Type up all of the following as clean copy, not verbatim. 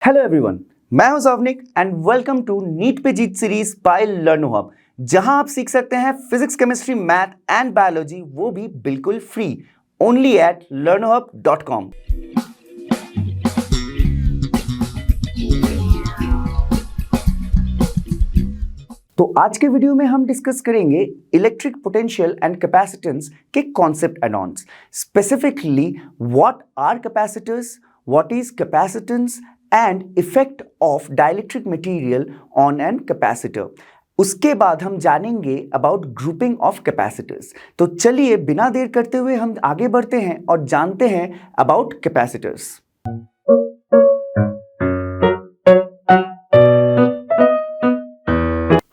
Hello everyone, मैं हूं सौवनिक and welcome to NEET पे जीत सीरीज बाय लर्नो हब, जहां आप सीख सकते हैं physics, chemistry, math and biology, वो भी बिल्कुल फ्री, ओनली एट learnohub.com। तो आज के वीडियो में हम डिस्कस करेंगे इलेक्ट्रिक पोटेंशियल एंड कैपेसिटेंस के concept and ons, specifically what are capacitors, what is capacitance and effect of dielectric material on an capacitor. उसके बाद हम जानेंगे अबाउट ग्रुपिंग ऑफ कैपेसिटर्स। तो चलिए बिना देर करते हुए हम आगे बढ़ते हैं और जानते हैं अबाउट कैपेसिटर्स।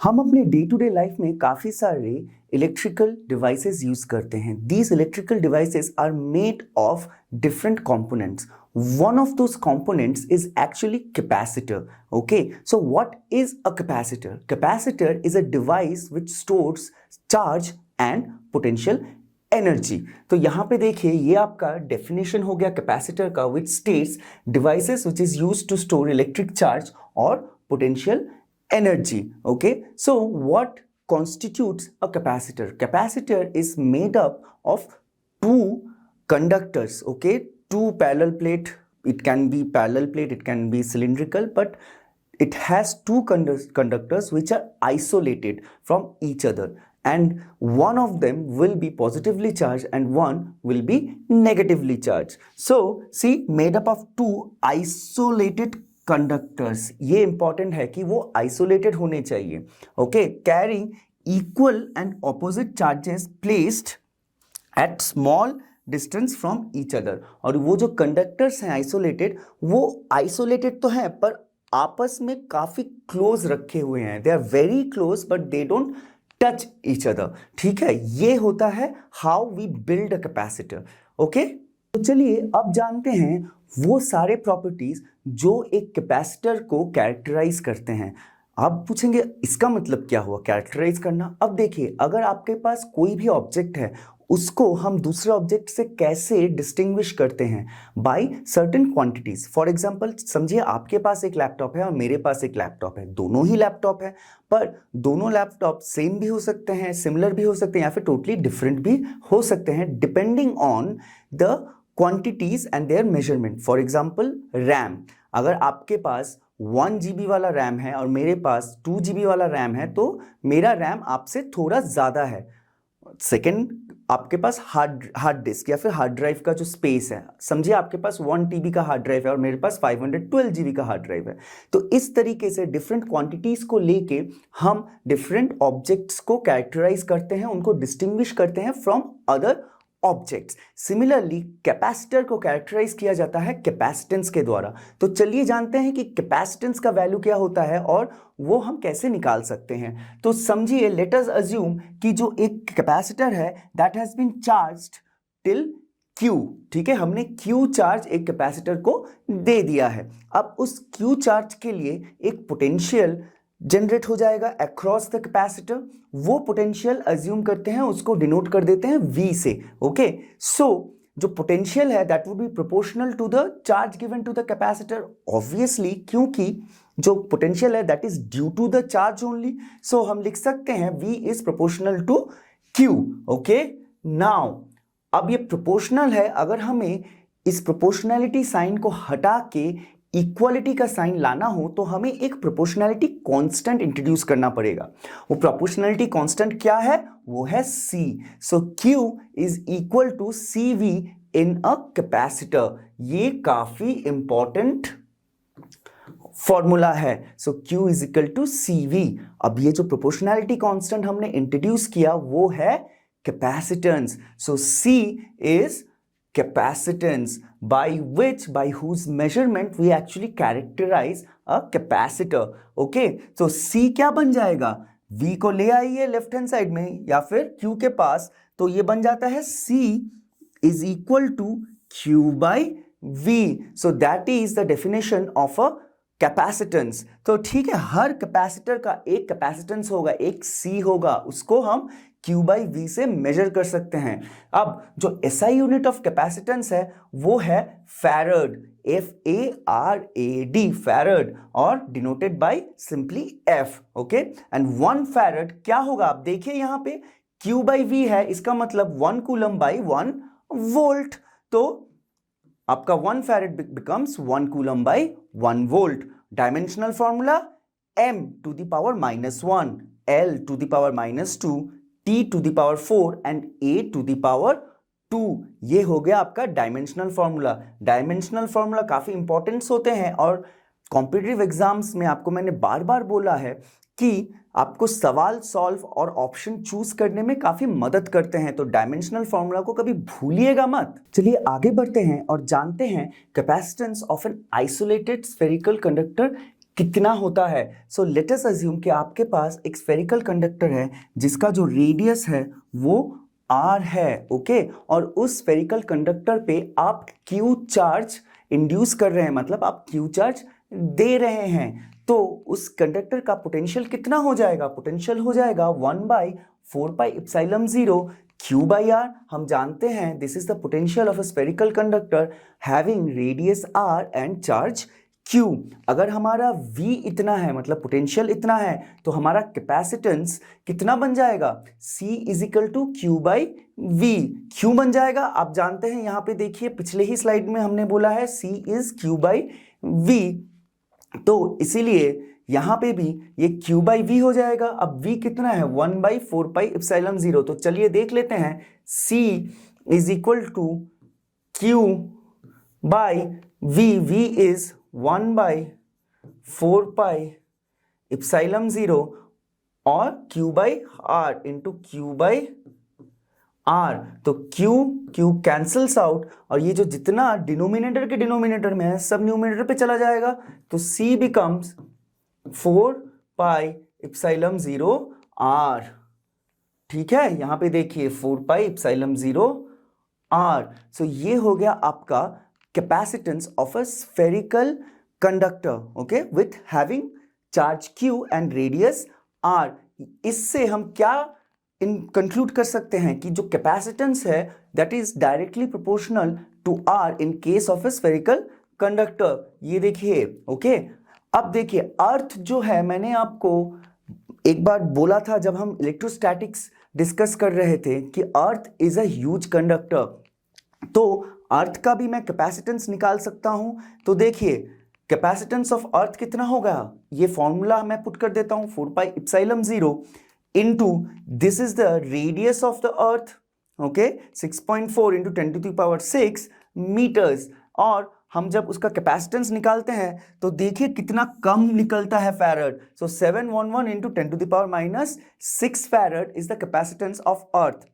हम अपने डे टू डे लाइफ में काफी सारे इलेक्ट्रिकल डिवाइसेस यूज करते हैं। These electrical devices are made of different components. One of those components is actually capacitor. Okay, so what is a capacitor? Capacitor is a device which stores charge and potential energy. तो यहाँ पे देखिए, ये आपका definition हो गया capacitor का, which states devices which is used to store electric charge or potential energy. Okay, so what constitutes a capacitor? Capacitor is made up of two conductors. Okay, two parallel plate, it can be parallel plate, it can be cylindrical, but it has two conductors which are isolated from each other, and one of them will be positively charged and one will be negatively charged. So see, made up of two isolated conductors, ये important है कि वो isolated होने चाहिए. Okay, carrying equal and opposite charges placed at small distance from each other. और वो जो conductors हैं आइसोलेटेड, वो आइसोलेटेड तो हैं पर आपस में काफी क्लोज रखे हुए हैं। They are very close but they don't touch each other. ठीक है, ये होता है how we build a capacitor. Okay, तो चलिए अब जानते हैं वो सारे प्रॉपर्टीज जो एक कैपेसिटर को कैरेक्टराइज करते हैं। आप पूछेंगे इसका मतलब क्या हुआ कैरेक्टराइज करना। अब देखिए, अगर आपके पास कोई भी ऑब्जेक्ट है, उसको हम दूसरे ऑब्जेक्ट से कैसे डिस्टिंग्विश करते हैं? By certain quantities. For example समझिए, आपके पास एक लैपटॉप है और मेरे पास एक लैपटॉप है, दोनों ही लैपटॉप है, पर दोनों लैपटॉप सेम भी हो सकते हैं, सिमिलर भी हो सकते हैं, या फिर टोटली डिफरेंट भी हो सकते हैं, depending on the quantities and there measurement. For example RAM, अगर आपके पास 1 GB वाला रैम है और मेरे पास 2 GB वाला रैम है, तो मेरा रैम आपसे थोड़ा ज़्यादा है। सेकेंड, आपके पास हार्ड डिस्क या फिर हार्ड ड्राइव का जो स्पेस है, समझिए आपके पास 1 TB का हार्ड ड्राइव है और मेरे पास 512 GB का हार्ड ड्राइव है। तो इस तरीके से डिफरेंट क्वांटिटीज को लेके हम डिफरेंट ऑब्जेक्ट्स को कैरेक्टराइज करते हैं, उनको डिस्टिंग्विश करते हैं from other objects. Similarly capacitor को कैरेक्टराइज किया जाता है कैपेसिटेंस के द्वारा। तो चलिए जानते हैं कि कैपेसिटेंस का वैल्यू क्या होता है और वो हम कैसे निकाल सकते हैं। तो समझिए, लेट अस अज्यूम कि जो एक कैपेसिटर है that has been charged till Q। ठीक है, हमने Q चार्ज एक कैपेसिटर को दे दिया है। अब उस Q चार्ज के लिए एक पोटेंशियल जनरेट हो जाएगा अक्रॉस द कैपेसिटर। वो पोटेंशियल अज्यूम करते हैं, उसको डिनोट कर देते हैं V से। ओके, सो जो पोटेंशियल है that would be proportional to the charge given to the capacitor, obviously, क्योंकि जो पोटेंशियल है that is due to the charge only. So हम लिख सकते हैं V is proportional to Q। Okay, now अब ये प्रोपोर्शनल है, अगर हमें इस प्रोपोर्शनैलिटी साइन को हटा के इक्वालिटी का साइन लाना हो तो हमें एक प्रोपोर्शनैलिटी कांस्टेंट इंट्रोड्यूस करना पड़ेगा। वो प्रोपोर्शनैलिटी कांस्टेंट क्या है? वो है C। So Q is equal to CV in a capacitor. ये काफी इंपॉर्टेंट फॉर्मूला है। So Q is equal to CV। अब ये जो प्रोपोर्शनैलिटी कांस्टेंट हमने इंट्रोड्यूस किया वो है capacitance. So C is capacitance by whose measurement we actually characterize a capacitor. Okay, so C क्या बन जाएगा? V को ले आइए लेफ्ट हैंड साइड में या फिर Q के पास, तो ये बन जाता है C is equal to Q by V. So that is the definition of a capacitance. तो ठीक है, हर कैपेसिटर का एक कैपेसिटेंस होगा, एक सी होगा, उसको हम Q बाई वी से मेजर कर सकते हैं। अब जो SI यूनिट ऑफ कैपेसिटेंस है वो है फैरड, FARAD, फैरड, और denoted by simply F। Okay, and 1 farad क्या होगा, आप देखिए यहाँ पे Q बाई वी है, इसका मतलब 1 कूलम बाई 1 वोल्ट। तो आपका 1 farad becomes 1 coulomb by 1 volt. Dimensional formula m to the power -1, l to the power -2, t to the power 4 and a to the power 2। ये हो गया आपका डायमेंशनल फॉर्मूला। डायमेंशनल फॉर्मूला काफी importants होते हैं और कॉम्पिटिटिव एग्जाम्स में आपको मैंने बार बार बोला है कि आपको सवाल सॉल्व और ऑप्शन चूज करने में काफी मदद करते हैं, तो डायमेंशनल फॉर्मूला को कभी भूलिएगा मत। चलिए आगे बढ़ते हैं और जानते हैं capacitance of an isolated spherical conductor कितना होता है। सो लेट अस अज्यूम कि आपके पास एक स्फेरिकल कंडक्टर है जिसका जो रेडियस है वो r है, ओके, और उस स्फेरिकल कंडक्टर पे आप q चार्ज इंड्यूस कर रहे हैं, मतलब आप q चार्ज दे रहे हैं। तो उस कंडक्टर का पोटेंशियल कितना हो जाएगा, पोटेंशियल हो जाएगा 1/4πε0 q बाई r। हम जानते हैं this is the potential of a spherical conductor having radius r and charge q। अगर हमारा v इतना है, मतलब पोटेंशियल इतना है, तो हमारा कैपेसिटेंस कितना बन जाएगा, c is equal to q by v। q बन जाएगा, आप जानते हैं, यहां पे देखिए पिछले ही स्लाइड में हमने बोला है c is q by v, तो इसीलिए यहां पे भी ये q बाई v हो जाएगा। अब v कितना है, 1/4πε0। तो चलिए देख लेते हैं, c is equal to q by v। v is 1/4πε0 और q by r into q by r। तो q कैंसल्स आउट और ये जो जितना डिनोमिनेटर के डिनोमिनेटर में है सब न्यूमिनेटर पे चला जाएगा, तो c बिकम्स 4πε0 r। ठीक है, यहां पे देखिए 4πε0 r। सो ये हो गया आपका capacitance of a spherical conductor, okay, with having charge q and radius r। इससे हम क्या कंक्लूड कर सकते हैं कि जो कैपेसिटेंस है that is directly proportional to r in case of a spherical conductor. ये देखिए, ओके। अब देखिए अर्थ जो है, मैंने आपको एक बार बोला था जब हम इलेक्ट्रोस्टैटिक्स डिस्कस कर रहे थे कि earth is a huge conductor, तो अर्थ का भी मैं कैपेसिटेंस निकाल सकता हूं। तो देखिए कैपेसिटेंस ऑफ अर्थ कितना होगा, ये फॉर्मूला मैं पुट कर देता हूं, 4πε0 into this is the radius of the earth, okay, 6.4 into 10⁶ metres. और हम जब उसका कैपेसिटेंस निकालते हैं तो देखिए कितना कम निकलता है farad. So 711 into 10⁻⁶ farad is the capacitance of earth.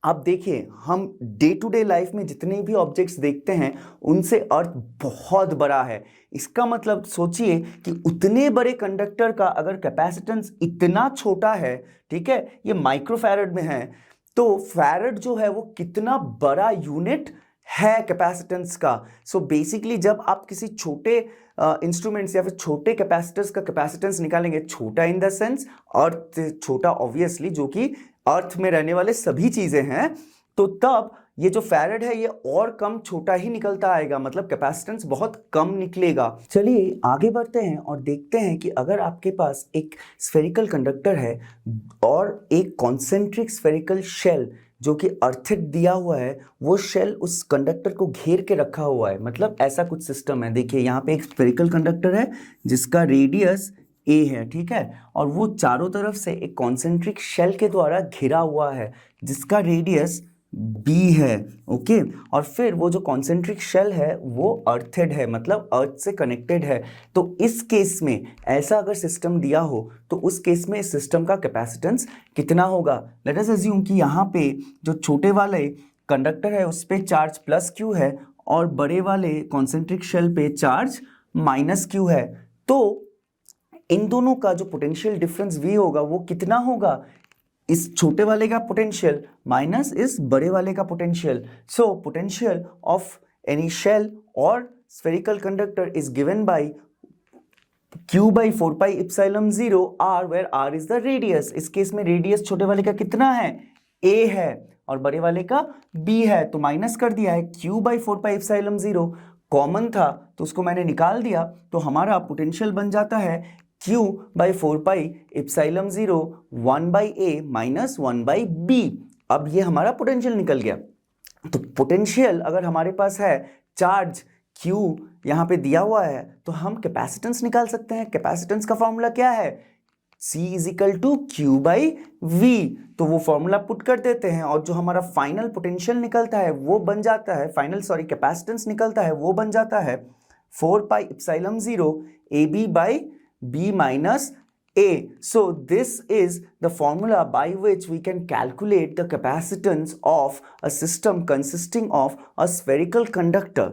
अब देखिए हम डे टू डे लाइफ में जितने भी ऑब्जेक्ट्स देखते हैं उनसे अर्थ बहुत बड़ा है। इसका मतलब सोचिए कि उतने बड़े कंडक्टर का अगर कैपेसिटेंस इतना छोटा है, ठीक है, ये माइक्रोफैरड में है, तो फैरड जो है वो कितना बड़ा यूनिट है कैपेसिटेंस का। सो बेसिकली जब आप किसी छोटे इंस्ट्रूमेंट्स या फिर छोटे कैपेसिटर्स का कैपेसिटेंस निकालेंगे, छोटा इन द सेंस अर्थ छोटा ऑब्वियसली, जो कि अर्थ में रहने वाले सभी चीजें हैं, तो तब ये जो फैरड है ये और कम छोटा ही निकलता आएगा, मतलब कैपेसिटेंस बहुत कम निकलेगा। चलिए आगे बढ़ते हैं और देखते हैं कि अगर आपके पास एक स्फेरिकल कंडक्टर है और एक कॉन्सेंट्रिक स्फेरिकल शेल जो कि अर्थित दिया हुआ है, वो शेल उस कंडक्टर को घेर के रखा हुआ है, मतलब ऐसा कुछ सिस्टम है। देखिए यहाँ पे एक स्फेरिकल कंडक्टर है जिसका रेडियस a है, ठीक है, और वो चारों तरफ से एक कॉन्सेंट्रिक शेल के द्वारा घिरा हुआ है जिसका रेडियस b है, ओके। और फिर वो जो कॉन्सेंट्रिक शेल है वो अर्थेड है, मतलब अर्थ से कनेक्टेड है। तो इस केस में ऐसा अगर सिस्टम दिया हो तो उस केस में इस सिस्टम का कैपेसिटेंस कितना होगा। लेट अस अज्यूम कि यहाँ पे जो छोटे वाले कंडक्टर है उस पे चार्ज +q है और बड़े वाले कॉन्सेंट्रिक शेल पे चार्ज -q है। तो इन दोनों का जो पोटेंशियल डिफरेंस v होगा वो कितना होगा, इस छोटे वाले का पोटेंशियल माइनस इस बड़े वाले का potential. So potential of any shell or spherical conductor is given by Q by 4 pi epsilon 0 R, where R is the radius। इस केस में रेडियस छोटे वाले का कितना है, A है, और बड़े वाले का B है, तो माइनस कर दिया है। Q by 4 pi epsilon 0 common था तो उसको मैंने निकाल दिया, तो हमारा पोटेंशियल बन जाता है Q by 4 pi epsilon 0 1 by A minus 1 by B। अब ये हमारा पोटेंशियल निकल गया। तो पोटेंशियल अगर हमारे पास है, चार्ज Q यहाँ पे दिया हुआ है, तो हम कैपेसिटेंस निकाल सकते हैं। कैपेसिटेंस का फॉर्मूला क्या है, C is equal to Q by V। तो वो फॉर्मूला पुट कर देते हैं और जो हमारा फाइनल पोटेंशियल निकलता है वो बन जाता है, कैपेसिटेंस निकलता है वो बन जाता है 4 pi epsilon 0 AB by B minus A। So this is the formula by which we can calculate the capacitance of a system consisting of a spherical conductor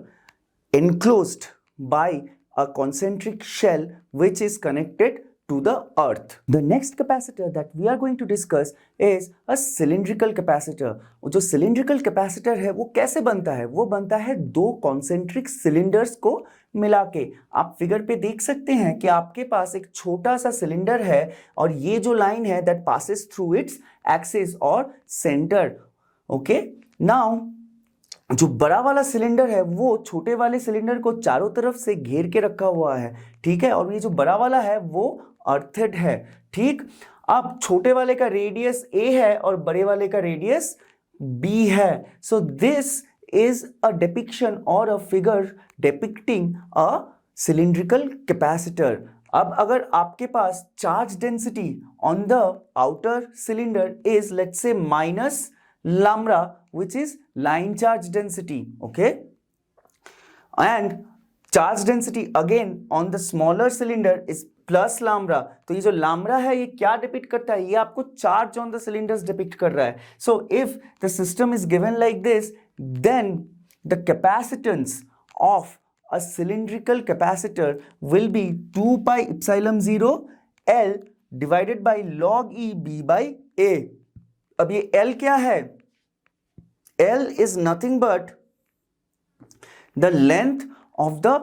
enclosed by a concentric shell which is connected to the earth. The next capacitor that we are going to discuss is a cylindrical capacitor। जो cylindrical capacitor है वो कैसे बनता है, वो बनता है दो concentric cylinders को मिला के। आप फिगर पे देख सकते हैं कि आपके पास एक छोटा सा सिलेंडर है और ये जो लाइन है that passes through its axis और center। ओके, नाउ जो बड़ा वाला सिलेंडर है वो छोटे वाले सिलेंडर को चारों तरफ से घेर के रखा हुआ है, ठीक है, और ये जो बड़ा वाला है वो अर्थेड है, ठीक। अब छोटे वाले का रेडियस A है और बड़े वाले का रेडियस B है। So this is a depiction or a figure depicting a cylindrical capacitor. अब अगर आपके पास charge density on the outer cylinder is let's say minus lambda, which is line charge density, okay, and charge density again on the smaller cylinder is plus lambda। तो ये जो lambda है ये क्या डिपिक्ट करता है, ये आपको charge on the cylinders depict कर रहा है। So if the system is given like this, then the capacitance of a cylindrical capacitor will be 2 pi epsilon 0 L divided by log E B by A। अब ये L क्या है, L is nothing but the length of the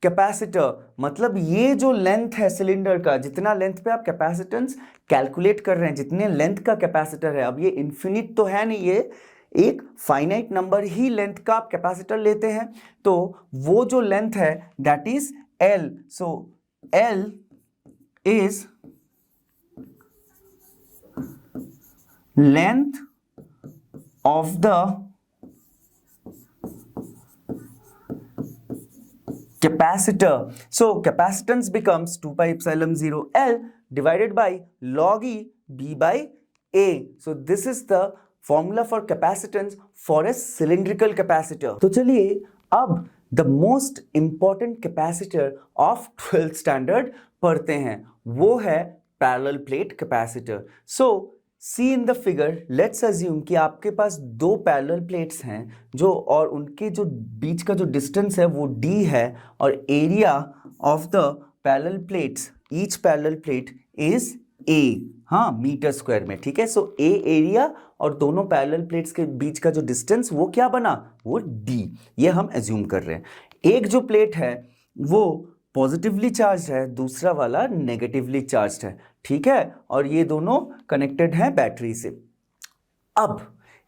capacitor। मतलब ये जो length है cylinder का, जितना लेंथ पे आप कैपेसिटेंस कैलकुलेट कर रहे हैं, जितने लेंथ का कैपेसिटर है, अब ये इन्फिनिट तो है नहीं, ये एक फाइनाइट नंबर ही लेंथ का आप कैपेसिटर लेते हैं, तो वो जो लेंथ है that is L। So L is length of the capacitor। So capacitance becomes 2 pi epsilon 0 L divided by log E B by A। So this is the formula for capacitance for a cylindrical capacitor। तो चलिए अब the most important capacitor of 12th standard पढ़ते हैं, वो है parallel plate capacitor। So See in the figure, let's assume कि आपके पास दो पैरेलल प्लेट्स हैं जो, और उनके जो बीच का जो डिस्टेंस है वो D है, और area of the parallel plates, each parallel plate is A, हाँ, मीटर स्क्वायर में, ठीक है। सो A एरिया और दोनों पैरेलल प्लेट्स के बीच का जो डिस्टेंस वो क्या बना, वो D, ये हम एज्यूम कर रहे हैं। एक जो प्लेट है वो पॉजिटिवली चार्ज है, दूसरा वाला नेगेटिवली चार्ज है, ठीक है, और ये दोनों कनेक्टेड हैं बैटरी से। अब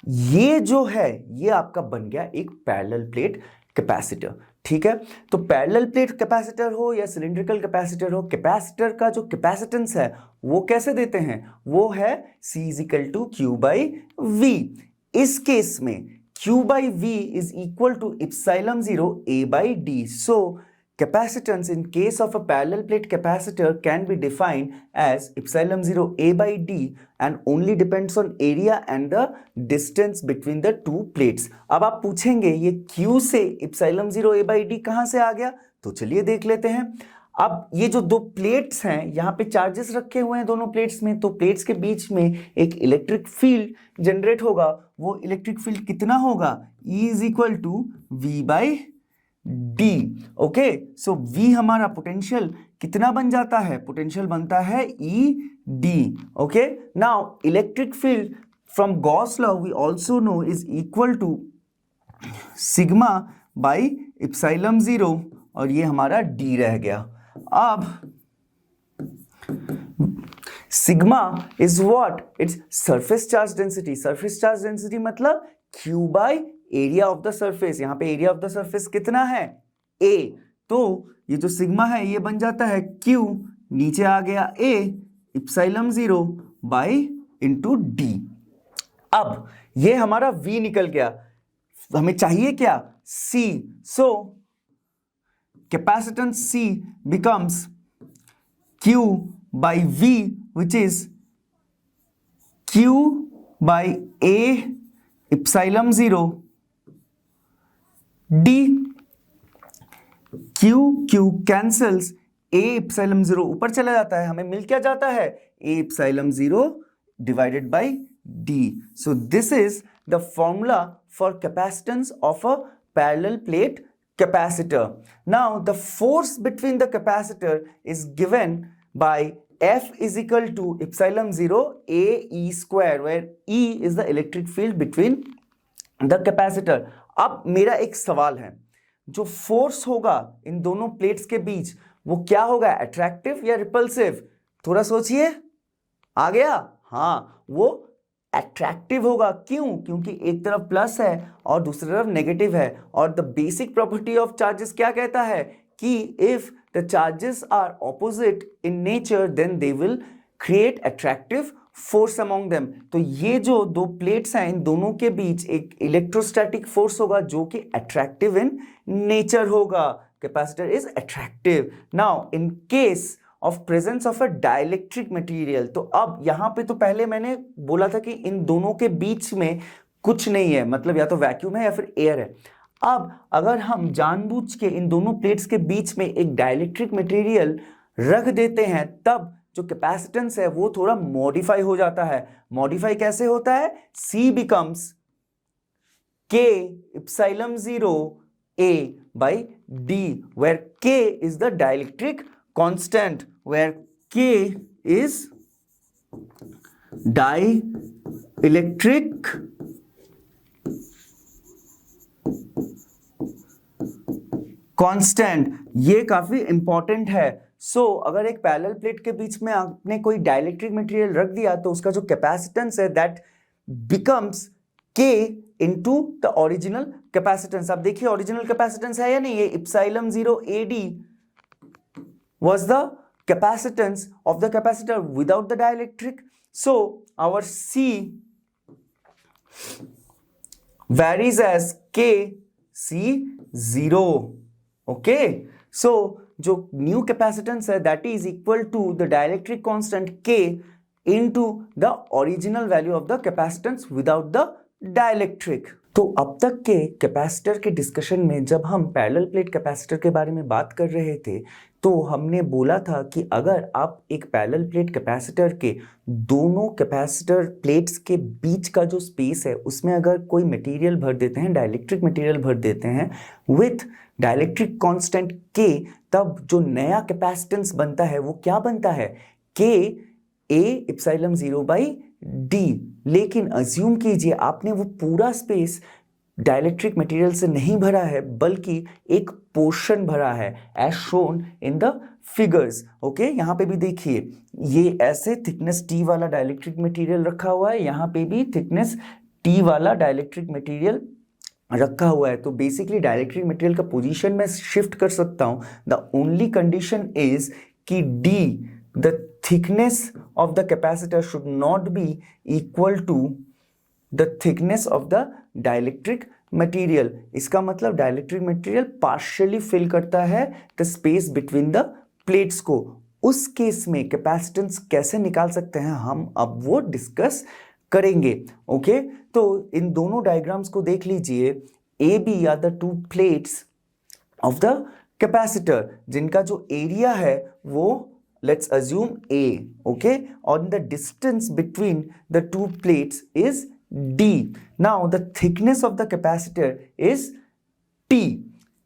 ये जो है ये आपका बन गया एक पैरेलल प्लेट कैपेसिटर, ठीक है। तो पैरेलल प्लेट कैपेसिटर हो या सिलिंड्रिकल कैपेसिटर हो, कैपेसिटर का जो कैपेसिटेंस है वो कैसे देते हैं, वो है C is equal to Q by V। इस केस में Q by V is equal to epsilon 0 A by D। So capacitance in case of a parallel plate capacitor can be defined as epsilon 0 A by D and only depends on area and the distance between the two plates। अब आप पूछेंगे ये Q से epsilon 0 A by D कहाँ से आ गया, तो चलिए देख लेते हैं। अब ये जो दो प्लेट्स हैं यहाँ पे चार्जेस रखे हुए हैं दोनों प्लेट्स में, तो प्लेट्स के बीच में एक इलेक्ट्रिक फील्ड जनरेट होगा। वो इलेक्ट्रिक फील्ड कितना होगा, E is equal to V by D। Okay, so V हमारा पोटेंशियल कितना बन जाता है, पोटेंशियल बनता है ED। Okay, now electric field from Gauss law we also know is equal to sigma by epsilon 0, और ये हमारा D रह गया। अब sigma is what? It's surface charge density. Surface charge density मतलब Q by area of the surface. यहां पे area of the surface कितना है? A। तो ये जो सिग्मा है ये बन जाता है Q, नीचे आ गया A epsilon 0 bye into D. अब ये हमारा V निकल गया, हमें चाहिए क्या? C। So capacitance C becomes Q by V, which is Q by A epsilon 0 D। Q cancels, A epsilon 0 ऊपर चला जाता है, हमें मिल क्या जाता है? A epsilon 0 divided by D। So this is the formula for capacitance of a parallel plate capacitor. Now the force between the capacitor is given by F is equal to epsilon 0 A E square, where E is the electric field between the capacitor। अब मेरा एक सवाल है, जो force होगा इन दोनों plates के बीच वो क्या होगा? अट्रैक्टिव या रिपल्सिव? थोड़ा सोचिए। आ गया? हाँ, वो अट्रैक्टिव होगा। क्यों? क्योंकि एक तरफ प्लस है और दूसरी तरफ नेगेटिव है, और the basic property of charges क्या कहता है कि if the charges are opposite in nature then they will create attractive force among them. तो ये जो दो प्लेट्स हैं इन दोनों के बीच एक इलेक्ट्रोस्टैटिक फोर्स होगा जो कि अट्रैक्टिव इन नेचर होगा। Capacitor is attractive. Now in case of presence of a dielectric material, तो अब यहां पे तो पहले मैंने बोला था कि इन दोनों के बीच में कुछ नहीं है, मतलब या तो वैक्यूम है या फिर एयर है। अब अगर हम जानबूझ के इन दोनों प्लेट्स के बीच में एक डाइलेक्ट्रिक मटेरियल रख देते हैं, तब जो कैपेसिटेंस है वो थोड़ा मॉडिफाई हो जाता है। मॉडिफाई कैसे होता है? C becomes K epsilon 0 A by D, where K is the dielectric constant, where K is dielectric constant. ये काफी इंपॉर्टेंट है। अगर एक पैरेलल प्लेट के बीच में आपने कोई डाइलेक्ट्रिक मटेरियल रख दिया तो उसका जो कैपेसिटेंस है that becomes K into the original capacitance. आप देखिए ओरिजिनल कैपेसिटेंस है या नहीं? ये epsilon 0 AD was the capacitance of the capacitor without the dielectric. So our C varies as K C0. Okay, so जो न्यू कैपेसिटेंस है that is equal to the dielectric constant K into the original value of the capacitance without the dielectric. तो अब तक के capacitor के discussion में जब हम पैरेलल प्लेट कैपेसिटर के बारे में बात कर रहे थे तो हमने बोला था कि अगर आप एक पैरेलल प्लेट कैपेसिटर के दोनों कैपेसिटर प्लेट्स के बीच का जो स्पेस है उसमें अगर कोई मटेरियल भर देते हैं, डाइलेक्ट्रिक मटेरियल भर देते हैं विथ डाइलेक्ट्रिक कांस्टेंट K, तब जो नया कैपेसिटेंस बनता है वो क्या बनता है? K A epsilon 0 by D। लेकिन अज्यूम कीजिए आपने वो पूरा स्पेस डाइलेक्ट्रिक मटेरियल से नहीं भरा है बल्कि एक पोर्शन भरा है as shown in the figures. Okay, यहाँ पे भी देखिए ये ऐसे थिकनेस T वाला डाइलेक्ट्रिक मटेरियल रखा हुआ है, यहाँ पे भी थिकनेस T वाला डाइलेक्ट्रिक मटेरियल रखा हुआ है। तो बेसिकली डाइलेक्ट्रिक मटेरियल का पोजीशन में शिफ्ट कर सकता हूँ। द ओनली कंडीशन इज कि D the thickness of the capacitor should not be equal to the thickness of the dielectric material। इसका मतलब डाइलेक्ट्रिक मटेरियल पार्शियली फिल करता है the space between the plates को। उस केस में capacitance कैसे निकाल सकते हैं हम अब वो डिस्कस करेंगे। ओके, तो इन दोनों डायग्राम्स को देख लीजिए। A B are the two plates of the capacitor जिनका जो एरिया है वो let's assume A, okay, and the distance between the two plates is D. Now the thickness of the capacitor is T.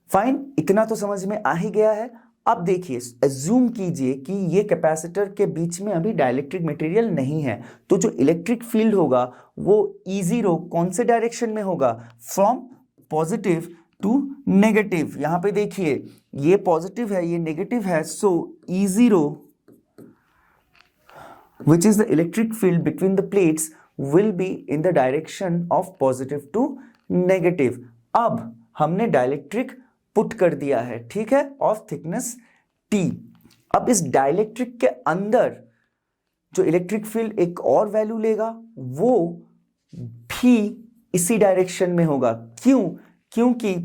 Fine, इतना तो समझ में आ ही गया है। अब देखिए assume कीजिए कि ये कैपेसिटर के बीच में अभी डाइलेक्ट्रिक मटेरियल नहीं है, तो जो इलेक्ट्रिक फील्ड होगा वो E0 कौन से डायरेक्शन में होगा? From positive to negative. यहां पे देखिए ये पॉजिटिव है ये नेगेटिव है, सो E0 which is the electric field between the plates will be in the direction of positive to negative. अब हमने डाइलेक्ट्रिक पुट कर दिया है, ठीक है, ऑफ थिकनेस T. अब इस डाइलेक्ट्रिक के अंदर जो इलेक्ट्रिक फील्ड एक और वैल्यू लेगा वो भी इसी डायरेक्शन में होगा. क्यों? क्योंकि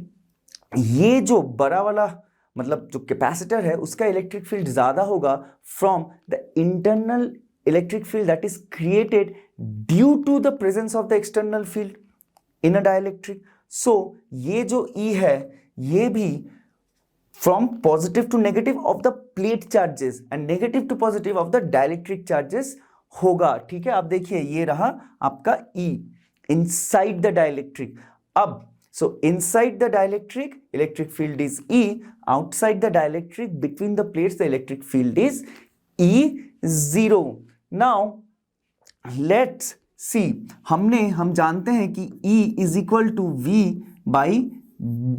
ये जो बड़ा वाला मतलब जो कैपेसिटर है उसका इलेक्ट्रिक फील्ड ज्यादा होगा from the internal electric field that is created due to the presence of the external field in a dielectric. So ये जो E है ये भी from positive to negative of the plate charges and negative to positive of the dielectric charges होगा. ठीक है, आप देखिए ये रहा आपका E inside the dielectric. So inside the dielectric, electric field is E. Outside the dielectric, between the plates, the electric field is E0. Now let's see. हम जानते हैं कि E is equal to V by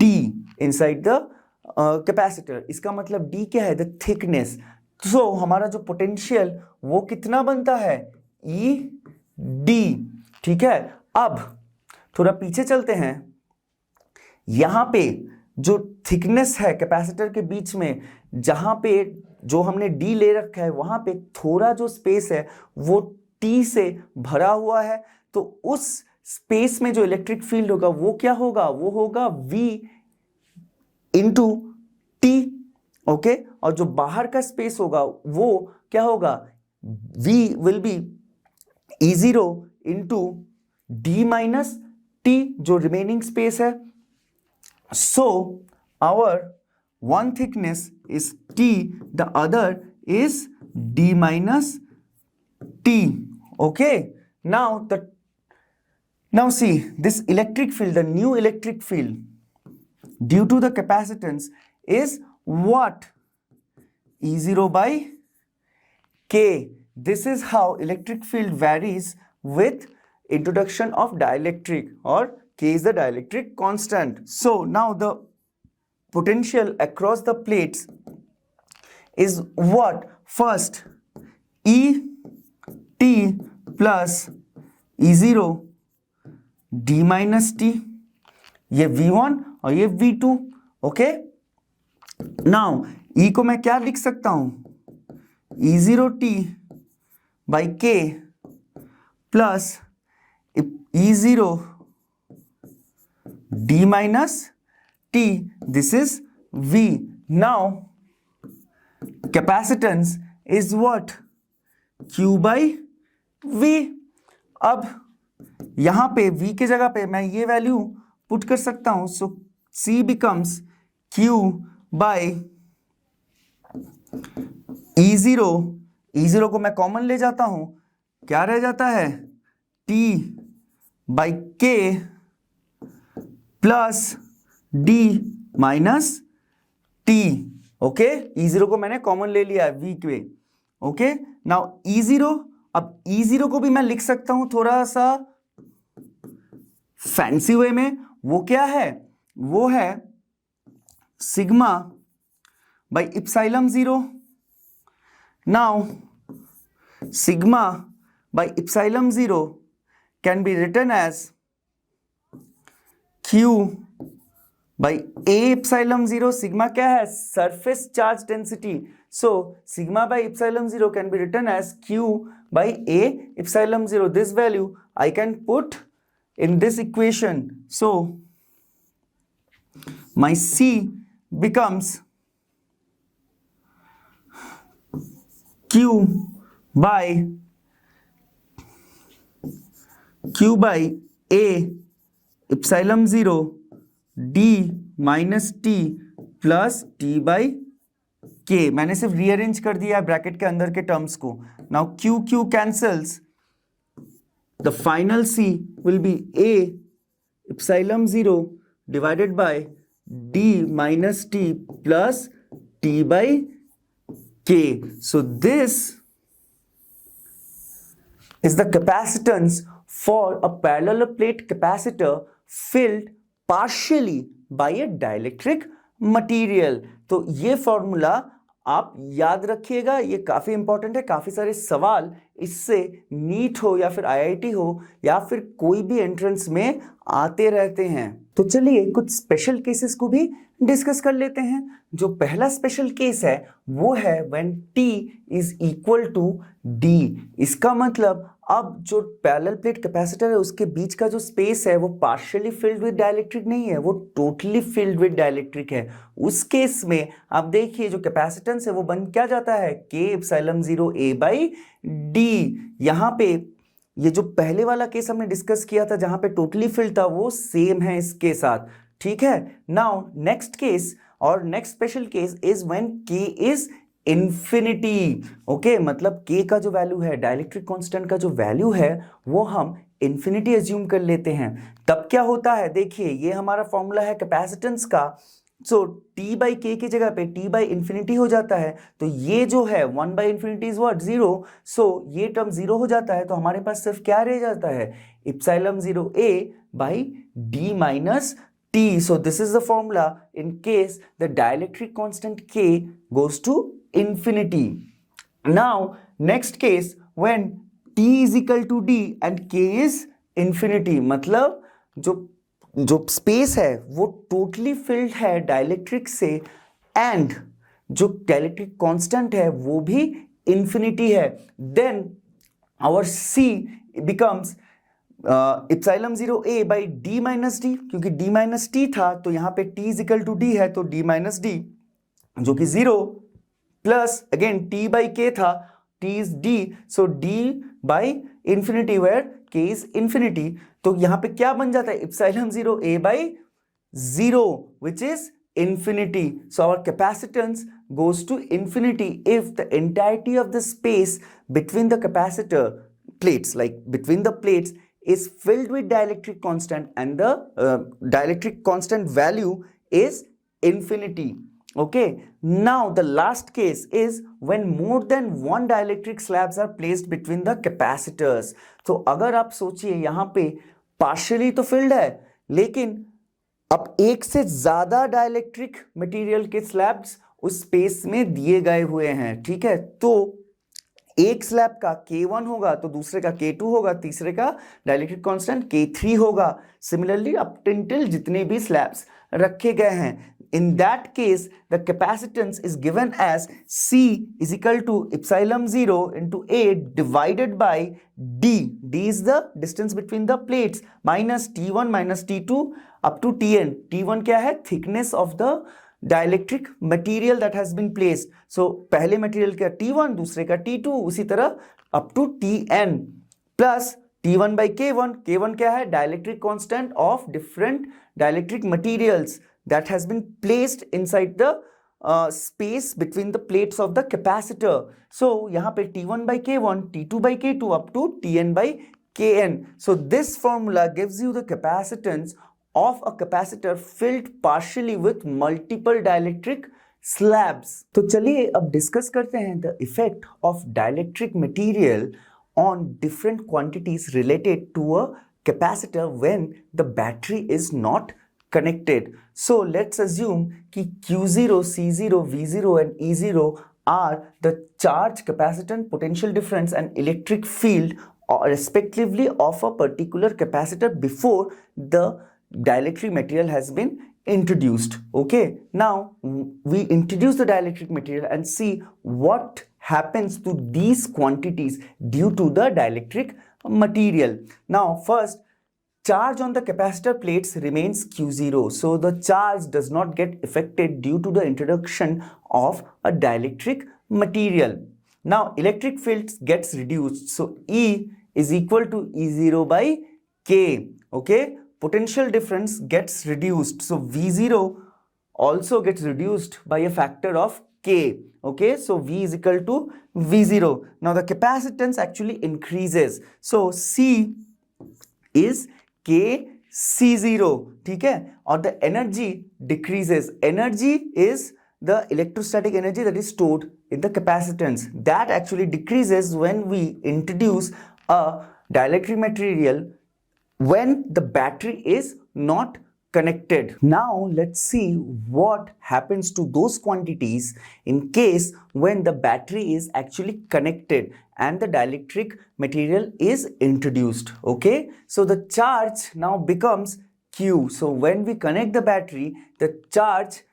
D inside the capacitor. इसका मतलब D क्या है? The thickness. So हमारा जो पोटेंशियल वो कितना बनता है? ED. ठीक है, अब थोड़ा पीछे चलते हैं. यहां पे जो थिकनेस है कैपेसिटर के बीच में, जहां पे जो हमने D ले रखा है वहां पे थोड़ा जो स्पेस है वो T से भरा हुआ है. तो उस स्पेस में जो इलेक्ट्रिक फील्ड होगा वो क्या होगा? वो होगा V इंटू T. ओके, और जो बाहर का स्पेस होगा वो क्या होगा? V will be E0 into D minus T, जो रिमेनिंग स्पेस है. So our one thickness is T, the other is D minus T. Okay, now see this electric field, the new electric field due to the capacitance is what? E0 by K. This is how electric field varies with introduction of dielectric, or K is the dielectric constant. So now the potential across the plates is what? First E T plus E0 D minus T. ये V1 और ये V2. Okay, now E को मैं क्या लिख सकता हूं? E0T by K plus E0 D minus T. This is V. Now capacitance is what? Q by V. अब यहां पे V के जगह पे मैं ये वैल्यू पुट कर सकता हूं. सो C becomes Q by E0. E0 को मैं कॉमन ले जाता हूं, क्या रह जाता है? T by K plus D minus T. Okay, E0 को मैंने कॉमन ले लिया है V के. ओके, नाउ E0, अब E0 को भी मैं लिख सकता हूं थोड़ा सा फैंसी वे में. वो क्या है? वो है sigma by epsilon 0. Now sigma by epsilon 0 can be written as Q by A epsilon 0. Sigma क्या है? Surface charge density. So sigma by epsilon 0 can be written as Q by A epsilon 0. This value I can put in this equation. So my C becomes Q by A epsilon 0 D minus T plus T by K. मैंने सिर्फ rearrange कर दिया है bracket के अंदर के terms को. Now Q cancels. The final C will be A epsilon 0 divided by D minus T plus T by K. So this is the capacitance for a parallel plate capacitor filled partially by a dielectric material. तो ये formula आप याद रखिएगा, ये काफी important है। काफी सारे सवाल इससे नीट हो या फिर आईआईटी हो या फिर कोई भी एंट्रेंस में आते रहते हैं। तो चलिए कुछ स्पेशल केसेस को भी डिस्कस कर लेते हैं। जो पहला स्पेशल केस है वो है when T is equal to D। इसका मतलब अब जो पैरेलल प्लेट कैपेसिटर है उसके बीच का जो स्पेस है वो पार्शियली फिल्ड विद डाइलेक्ट्रिक नहीं है, वो टोटली फिल्ड विद डाइलेक्ट्रिक है। उस केस में आप देखिए जो कैपेसिटेंस है वो बन क्या जाता है, K epsilon 0 A by D। यहाँ पे ये जो पहले वाला केस हमने डिस्कस किया था जहां पे टोटली फिल्ड था वो सेम है इसके साथ, ठीक है। नाउ नेक्स्ट केस और next special case is when K is infinity. Okay, मतलब K का जो वैल्यू है, डाइलेक्ट्रिक कांस्टेंट का जो वैल्यू है वो हम इंफिनिटी एज्यूम कर लेते हैं। तब क्या होता है, देखिए ये हमारा फॉर्मूला है कैपेसिटेंस का। सो T बाई K की जगह पे T बाई इंफिनिटी हो जाता है, तो ये जो है 1 बाई इंफिनिटी इज व्हाट, 0। सो ये टर्म 0 हो जाता है, तो हमारे पास सिर्फ क्या रह जाता है, epsilon 0 A by D minus T। So this is the formula in case the dielectric constant K goes to infinity. Now next case when T is equal to D and K is infinity, मतलब जो space है वो totally filled है dielectric से and जो dielectric constant है वो भी इंफिनिटी है, then our C becomes epsilon 0 A by D minus D. क्योंकि D माइनस टी था तो यहाँ पे T is equal to D है, तो D माइनस डी जो कि 0 plus again T by K था, T is D, so D by infinity where K is infinity. तो यहाँ पे क्या बन जाता है, epsilon 0 A by 0 which is infinity. So our capacitance goes to infinity if the entirety of the space between the capacitor plates, like between the plates, is filled with dielectric constant and the dielectric constant value is infinity. Okay, now the last case is when more than one dielectric slabs are placed between the capacitors. तो अगर आप सोचिए यहाँ पे partially तो filled है, लेकिन अब एक से ज्यादा डाइलेक्ट्रिक मटेरियल के स्लैब्स उस स्पेस में दिए गए हुए हैं, ठीक है। तो एक स्लैब का K1 होगा तो दूसरे का K2 होगा, तीसरे का डाइलेक्ट्रिक कांस्टेंट K3 होगा। सिमिलरली अप टिल जितने भी स्लैब्स रखे गए हैं, in that case the capacitance is given as C is equal to epsilon 0 into A divided by D. D is the distance between the plates minus T1 minus T2 up to Tn. T1 क्या है, thickness of the dielectric material that has been placed. So पहले material का T1 दूसरे का T2 उसी तरह up to Tn plus T1 by K1. K1 क्या है, dielectric constant of different dielectric materials that has been placed inside the space between the plates of the capacitor. So यहाँ पे T1 by K1, T2 by K2 up to Tn by Kn. So this formula gives you the capacitance of a capacitor filled partially with multiple dielectric slabs. तो चलिए अब discuss करते हैं the effect of dielectric material on different quantities related to a capacitor when the battery is not connected. So let's assume कि Q0, C0, V0 and E0 are the charge, capacitance, potential difference and electric field respectively of a particular capacitor before the dielectric material has been introduced. Okay, now we introduce the dielectric material and see what happens to these quantities due to the dielectric material. Now first, charge on the capacitor plates remains Q0, so the charge does not get affected due to the introduction of a dielectric material. Now electric field gets reduced, so E is equal to E0 by K. Okay, potential difference gets reduced, so V0 also gets reduced by a factor of K. Okay, so V is equal to V0. Now the capacitance actually increases, so C is K C0, ठीक है, और the energy decreases. Energy is the electrostatic energy that is stored in the capacitance. That actually decreases when we introduce a dielectric material when the battery is not connected. Now let's see what happens to those quantities in case when the battery is actually connected and the dielectric material is introduced. Okay, so the charge now becomes Q. So when we connect the battery, the charge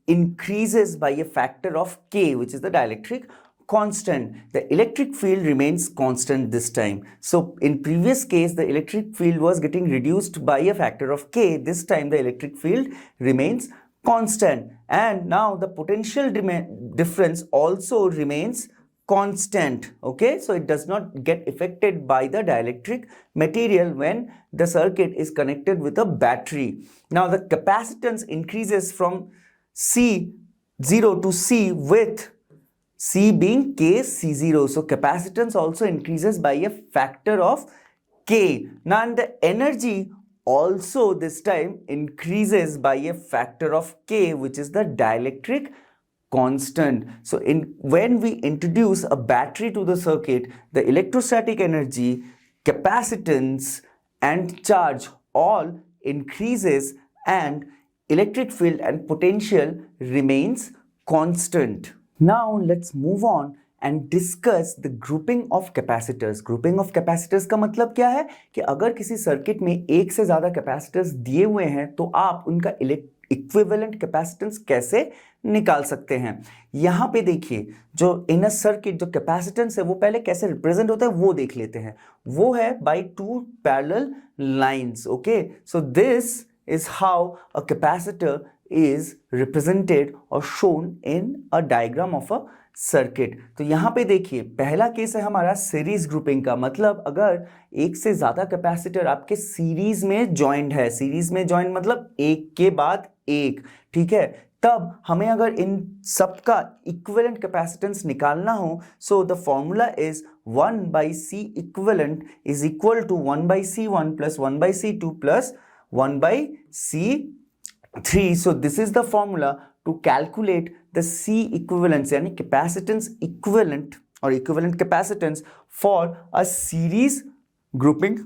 increases by a factor of K, which is the dielectric constant. The electric field remains constant this time. So in previous case, the electric field was getting reduced by a factor of K. This time the electric field remains constant. And now the potential difference also remains constant. Okay, so it does not get affected by the dielectric material when the circuit is connected with a battery. Now the capacitance increases from C0 to C with C being K C0. So capacitance also increases by a factor of K. Now and the energy also this time increases by a factor of K, which is the dielectric constant. So when we introduce a battery to the circuit, the electrostatic energy, capacitance and charge all increases and electric field and potential remains constant. Now let's move on and discuss the grouping of capacitors. Grouping of capacitors का मतलब क्या है कि अगर किसी circuit में एक से ज़्यादा कैपेसिटर्स दिए हुए हैं तो आप उनका इक्विवेलेंट कैपेसिटेंस कैसे निकाल सकते हैं। यहाँ पे देखिए जो इन अ सर्किट जो कैपेसिटेंस है वो पहले कैसे रिप्रेजेंट होता है वो देख लेते हैं। वो है by two parallel lines. Okay, so this is how a capacitor is represented or shown in a diagram of a circuit. तो यहाँ पे देखिए पहला केस है हमारा सीरीज ग्रुपिंग का, मतलब अगर एक से ज्यादा कैपेसिटर आपके सीरीज में जॉइंट है, सीरीज में जॉइंट मतलब एक के बाद एक, ठीक है, तब हमें अगर इन सबका इक्विवेलेंट कैपेसिटेंस निकालना हो, so the formula is 1/C equivalent is equal to 1/C1 plus 1/C2 plus 1/C3. So this is the formula to calculate the C equivalence यानी capacitance equivalent or equivalent capacitance for a series grouping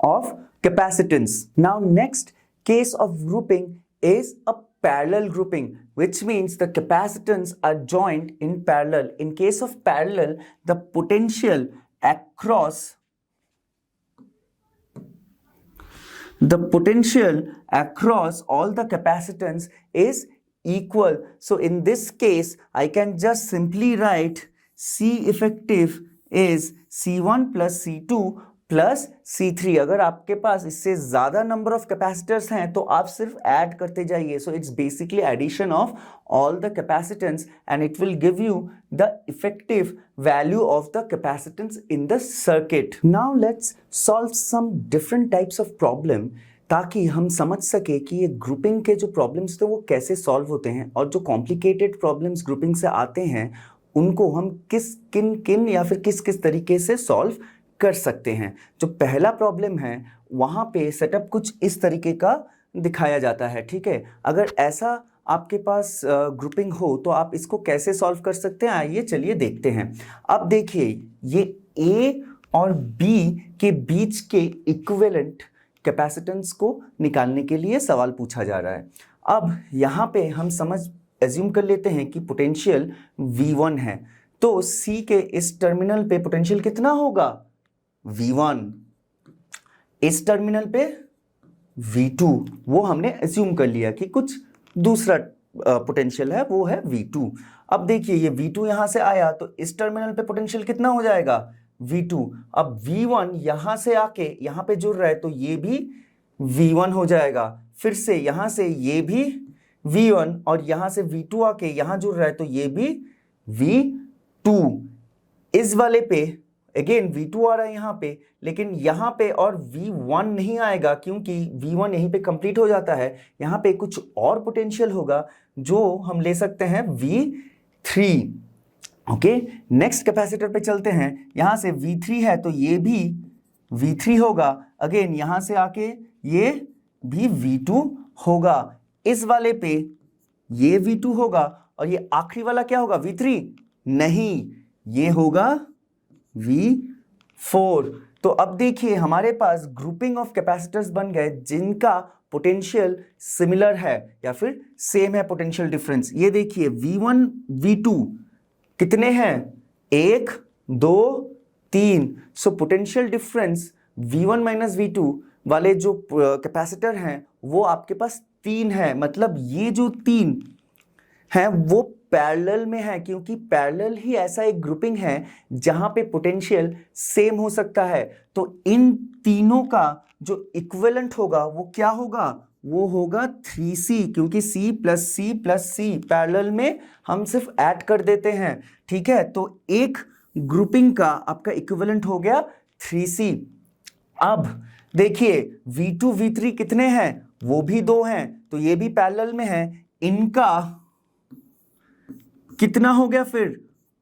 of capacitance. Now next case of grouping is a parallel grouping, which means the capacitance are joined in parallel. In case of parallel, the potential across all the capacitance is equal. So in this case I can just simply write C effective is C1 plus C2 plus C3। अगर आपके पास इससे ज्यादा number of capacitors हैं तो आप सिर्फ add करते जाइए। So it's basically addition of all the capacitance and it will give you the effective value of the capacitance in the circuit. Now let's solve some different types of problem ताकि हम समझ सके कि ये grouping के जो problems थे वो कैसे सॉल्व होते हैं और जो कॉम्प्लिकेटेड प्रॉब्लम्स ग्रुपिंग से आते हैं उनको हम किन या फिर किस तरीके से सॉल्व कर सकते हैं। जो पहला प्रॉब्लम है वहाँ पे सेटअप कुछ इस तरीके का दिखाया जाता है, ठीक है। अगर ऐसा आपके पास ग्रुपिंग हो तो आप इसको कैसे सॉल्व कर सकते हैं, आइए चलिए देखते हैं। अब देखिए ये ए और बी के बीच के इक्विवेलेंट कैपेसिटेंस को निकालने के लिए सवाल पूछा जा रहा है। अब यहाँ पे हम एज्यूम कर लेते हैं कि पोटेंशियल V1 है, तो C के इस टर्मिनल पे पोटेंशियल कितना होगा V1, इस टर्मिनल पे V2, वो हमने एज्यूम कर लिया कि कुछ दूसरा पोटेंशियल है वो है V2। अब देखिए ये V2 यहां से आया तो इस टर्मिनल पे पोटेंशियल कितना हो जाएगा V2। अब V1 यहां से आके यहां पे जुड़ रहा है तो ये भी V1 हो जाएगा, फिर से यहां से ये भी V1 और यहां से V2 आके यहां जुड़ रहा है तो ये भी V2। इस वाले पे अगेन V2 आ रहा है यहाँ पे, लेकिन यहाँ पे और V1 नहीं आएगा क्योंकि V1 यहीं पे कंप्लीट हो जाता है। यहाँ पे कुछ और पोटेंशियल होगा जो हम ले सकते हैं V3। ओके, नेक्स्ट कैपेसिटर पे चलते हैं। यहाँ से V3 है तो ये भी V3 होगा, अगेन यहाँ से आके ये भी V2 होगा। इस वाले पे ये V2 होगा और ये आखिरी वाला क्या होगा V3? नहीं, ये होगा V4। तो अब देखिए हमारे पास ग्रुपिंग ऑफ कैपेसिटर्स बन गए जिनका पोटेंशियल सिमिलर है या फिर सेम है पोटेंशियल डिफरेंस। ये देखिए V1 V2 कितने हैं, 1 2 3। So potential difference V1 minus V2 वाले जो कैपेसिटर हैं वो आपके पास 3 है, मतलब ये जो 3 हैं वो पैरेलल में है, क्योंकि पैरेलल ही ऐसा एक ग्रुपिंग है जहां पे पोटेंशियल सेम हो सकता है। तो इन तीनों का जो इक्विवेलेंट होगा वो क्या होगा, वो होगा 3C, क्योंकि C plus C plus C parallel में हम सिर्फ ऐड कर देते हैं, ठीक है। तो एक ग्रुपिंग का आपका इक्विवेलेंट हो गया 3C। अब देखिए V2 V3 कितने हैं, वो भी 2 हैं, तो ये भी पैरेलल में है, इनका कितना हो गया फिर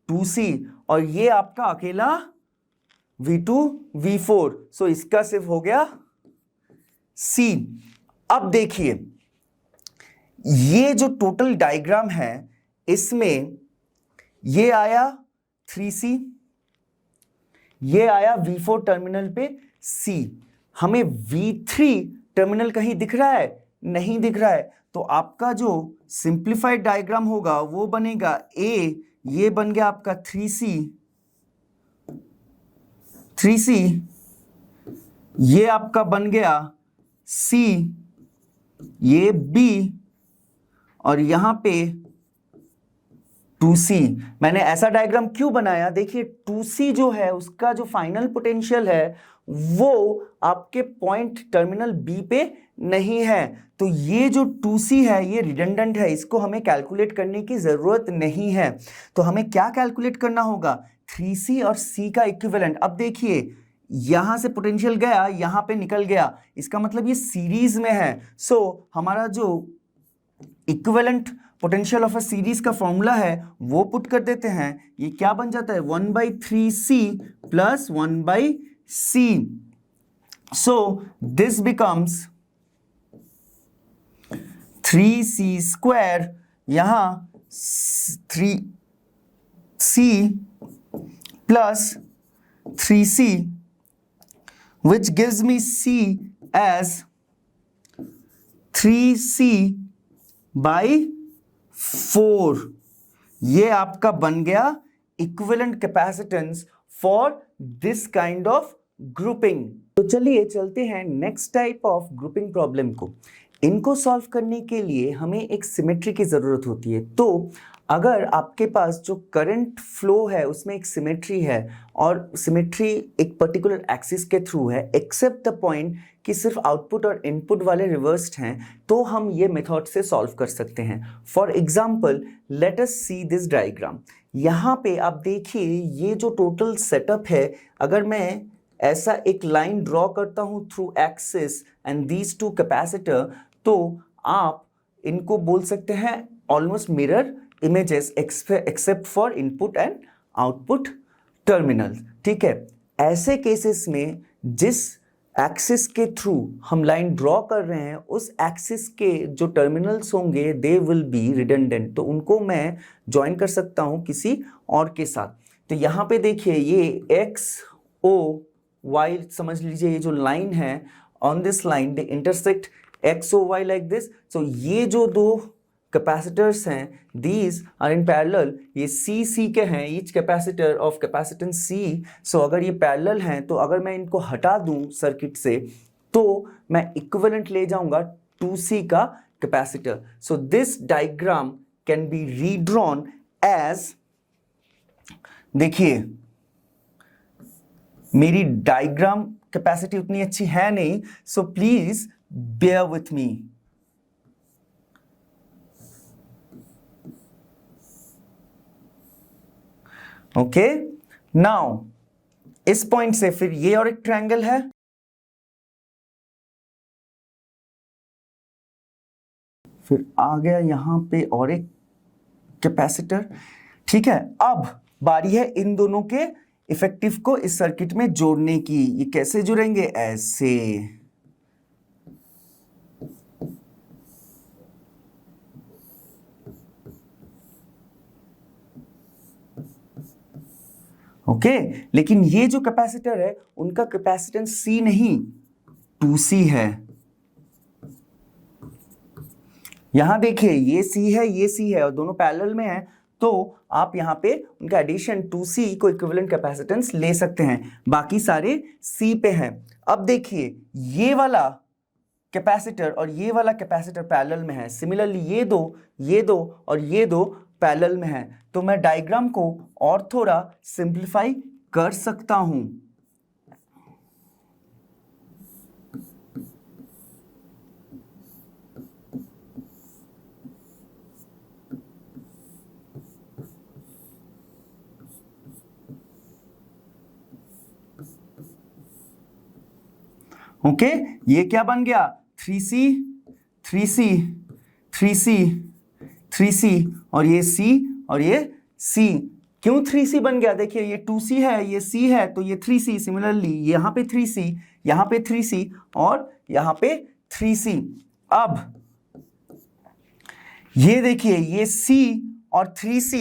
2C, और ये आपका अकेला V2 V4, सो इसका सिर्फ हो गया C। अब देखिए ये जो टोटल डायग्राम है इसमें ये आया 3C, ये आया V4 टर्मिनल पे C, हमें V3 टर्मिनल कहीं दिख रहा है, नहीं दिख रहा है। तो आपका जो सिंप्लीफाइड डायग्राम होगा वो बनेगा ये बन गया आपका 3C, ये आपका बन गया C, ये B, और यहां पे 2C। मैंने ऐसा डायग्राम क्यों बनाया, देखिए 2C जो है उसका जो फाइनल पोटेंशियल है वो आपके पॉइंट टर्मिनल B पे नहीं है, तो ये जो 2C है ये रिडंडेंट है, इसको हमें कैलकुलेट करने की जरूरत नहीं है। तो हमें क्या कैलकुलेट करना होगा, 3C और C का इक्विवेलेंट। अब देखिए यहां से पोटेंशियल गया, यहां पे निकल गया, इसका मतलब ये सीरीज में है। सो हमारा जो equivalent potential of a series का फॉर्मूला है वो पुट कर देते हैं, ये क्या बन जाता है 1/3C plus 1/C। So this becomes 3C square, यहां 3C plus 3C, which gives me C as 3C by 4। ये आपका बन गया equivalent capacitance for this kind of grouping. तो चलिए चलते हैं next type of grouping problem को। इनको सॉल्व करने के लिए हमें एक सिमेट्री की जरूरत होती है। तो अगर आपके पास जो करंट फ्लो है उसमें एक सिमेट्री है और सिमेट्री एक पर्टिकुलर एक्सिस के थ्रू है, एक्सेप्ट द पॉइंट कि सिर्फ आउटपुट और इनपुट वाले रिवर्स्ड हैं, तो हम ये मेथड से सॉल्व कर सकते हैं। For example let us see this diagram. यहाँ पे आप देखिए ये जो टोटल सेटअप है, अगर मैं ऐसा एक लाइन ड्रॉ करता हूँ through axis and these two capacitor, तो आप इनको बोल सकते हैं almost mirror images except for input and output terminal, ठीक है। ऐसे केसेस में जिस एक्सिस के थ्रू हम लाइन ड्रॉ कर रहे हैं उस एक्सिस के जो टर्मिनल्स होंगे दे विल बी रिडंडेंट, तो उनको मैं ज्वाइन कर सकता हूं किसी और के साथ। तो यहाँ पे देखिए ये एक्स ओ वाई समझ लीजिए, ये जो लाइन है on this line they intersect X O Y like this. So ये जो दो कैपेसिटर्स हैं दीज आर इन पैरेलल, ये सी के हैं, each capacitor of capacitance C. So अगर ये पैरेलल हैं तो अगर मैं इनको हटा दूं सर्किट से तो मैं इक्विवेलेंट ले जाऊंगा 2C का capacitor. So this diagram can be redrawn as, देखिए मेरी डायग्राम कैपेसिटी उतनी अच्छी है नहीं, so please bear with me. Okay now इस पॉइंट से फिर ये और एक ट्रायंगल है, फिर आ गया यहां पे और एक कैपेसिटर, ठीक है। अब बारी है इन दोनों के इफेक्टिव को इस सर्किट में जोड़ने की। ये कैसे जुड़ेंगे, ऐसे, ओके लेकिन ये जो कैपेसिटर है उनका कैपेसिटेंस C नहीं 2C है, यहां देखिए ये C है, ये C है और दोनों पैरेलल में है, तो आप यहाँ पे उनका एडिशन 2C को इक्विवेलेंट कैपेसिटेंस ले सकते हैं, बाकी सारे C पे हैं। अब देखिए ये वाला कैपेसिटर और ये वाला कैपेसिटर पैरेलल में है, सिमिलरली ये दो और ये दो पैरेलल में है, तो मैं डायग्राम को और थोड़ा सिंप्लीफाई कर सकता हूं। ओके, ये क्या बन गया 3C 3C 3C 3C और ये C और ये C। क्यों 3C बन गया? देखिए ये 2C है, ये C है, तो ये 3C। सिमिलरली यहाँ पे 3C, यहाँ पे 3C और यहाँ पे 3C। अब ये देखिए ये C और 3C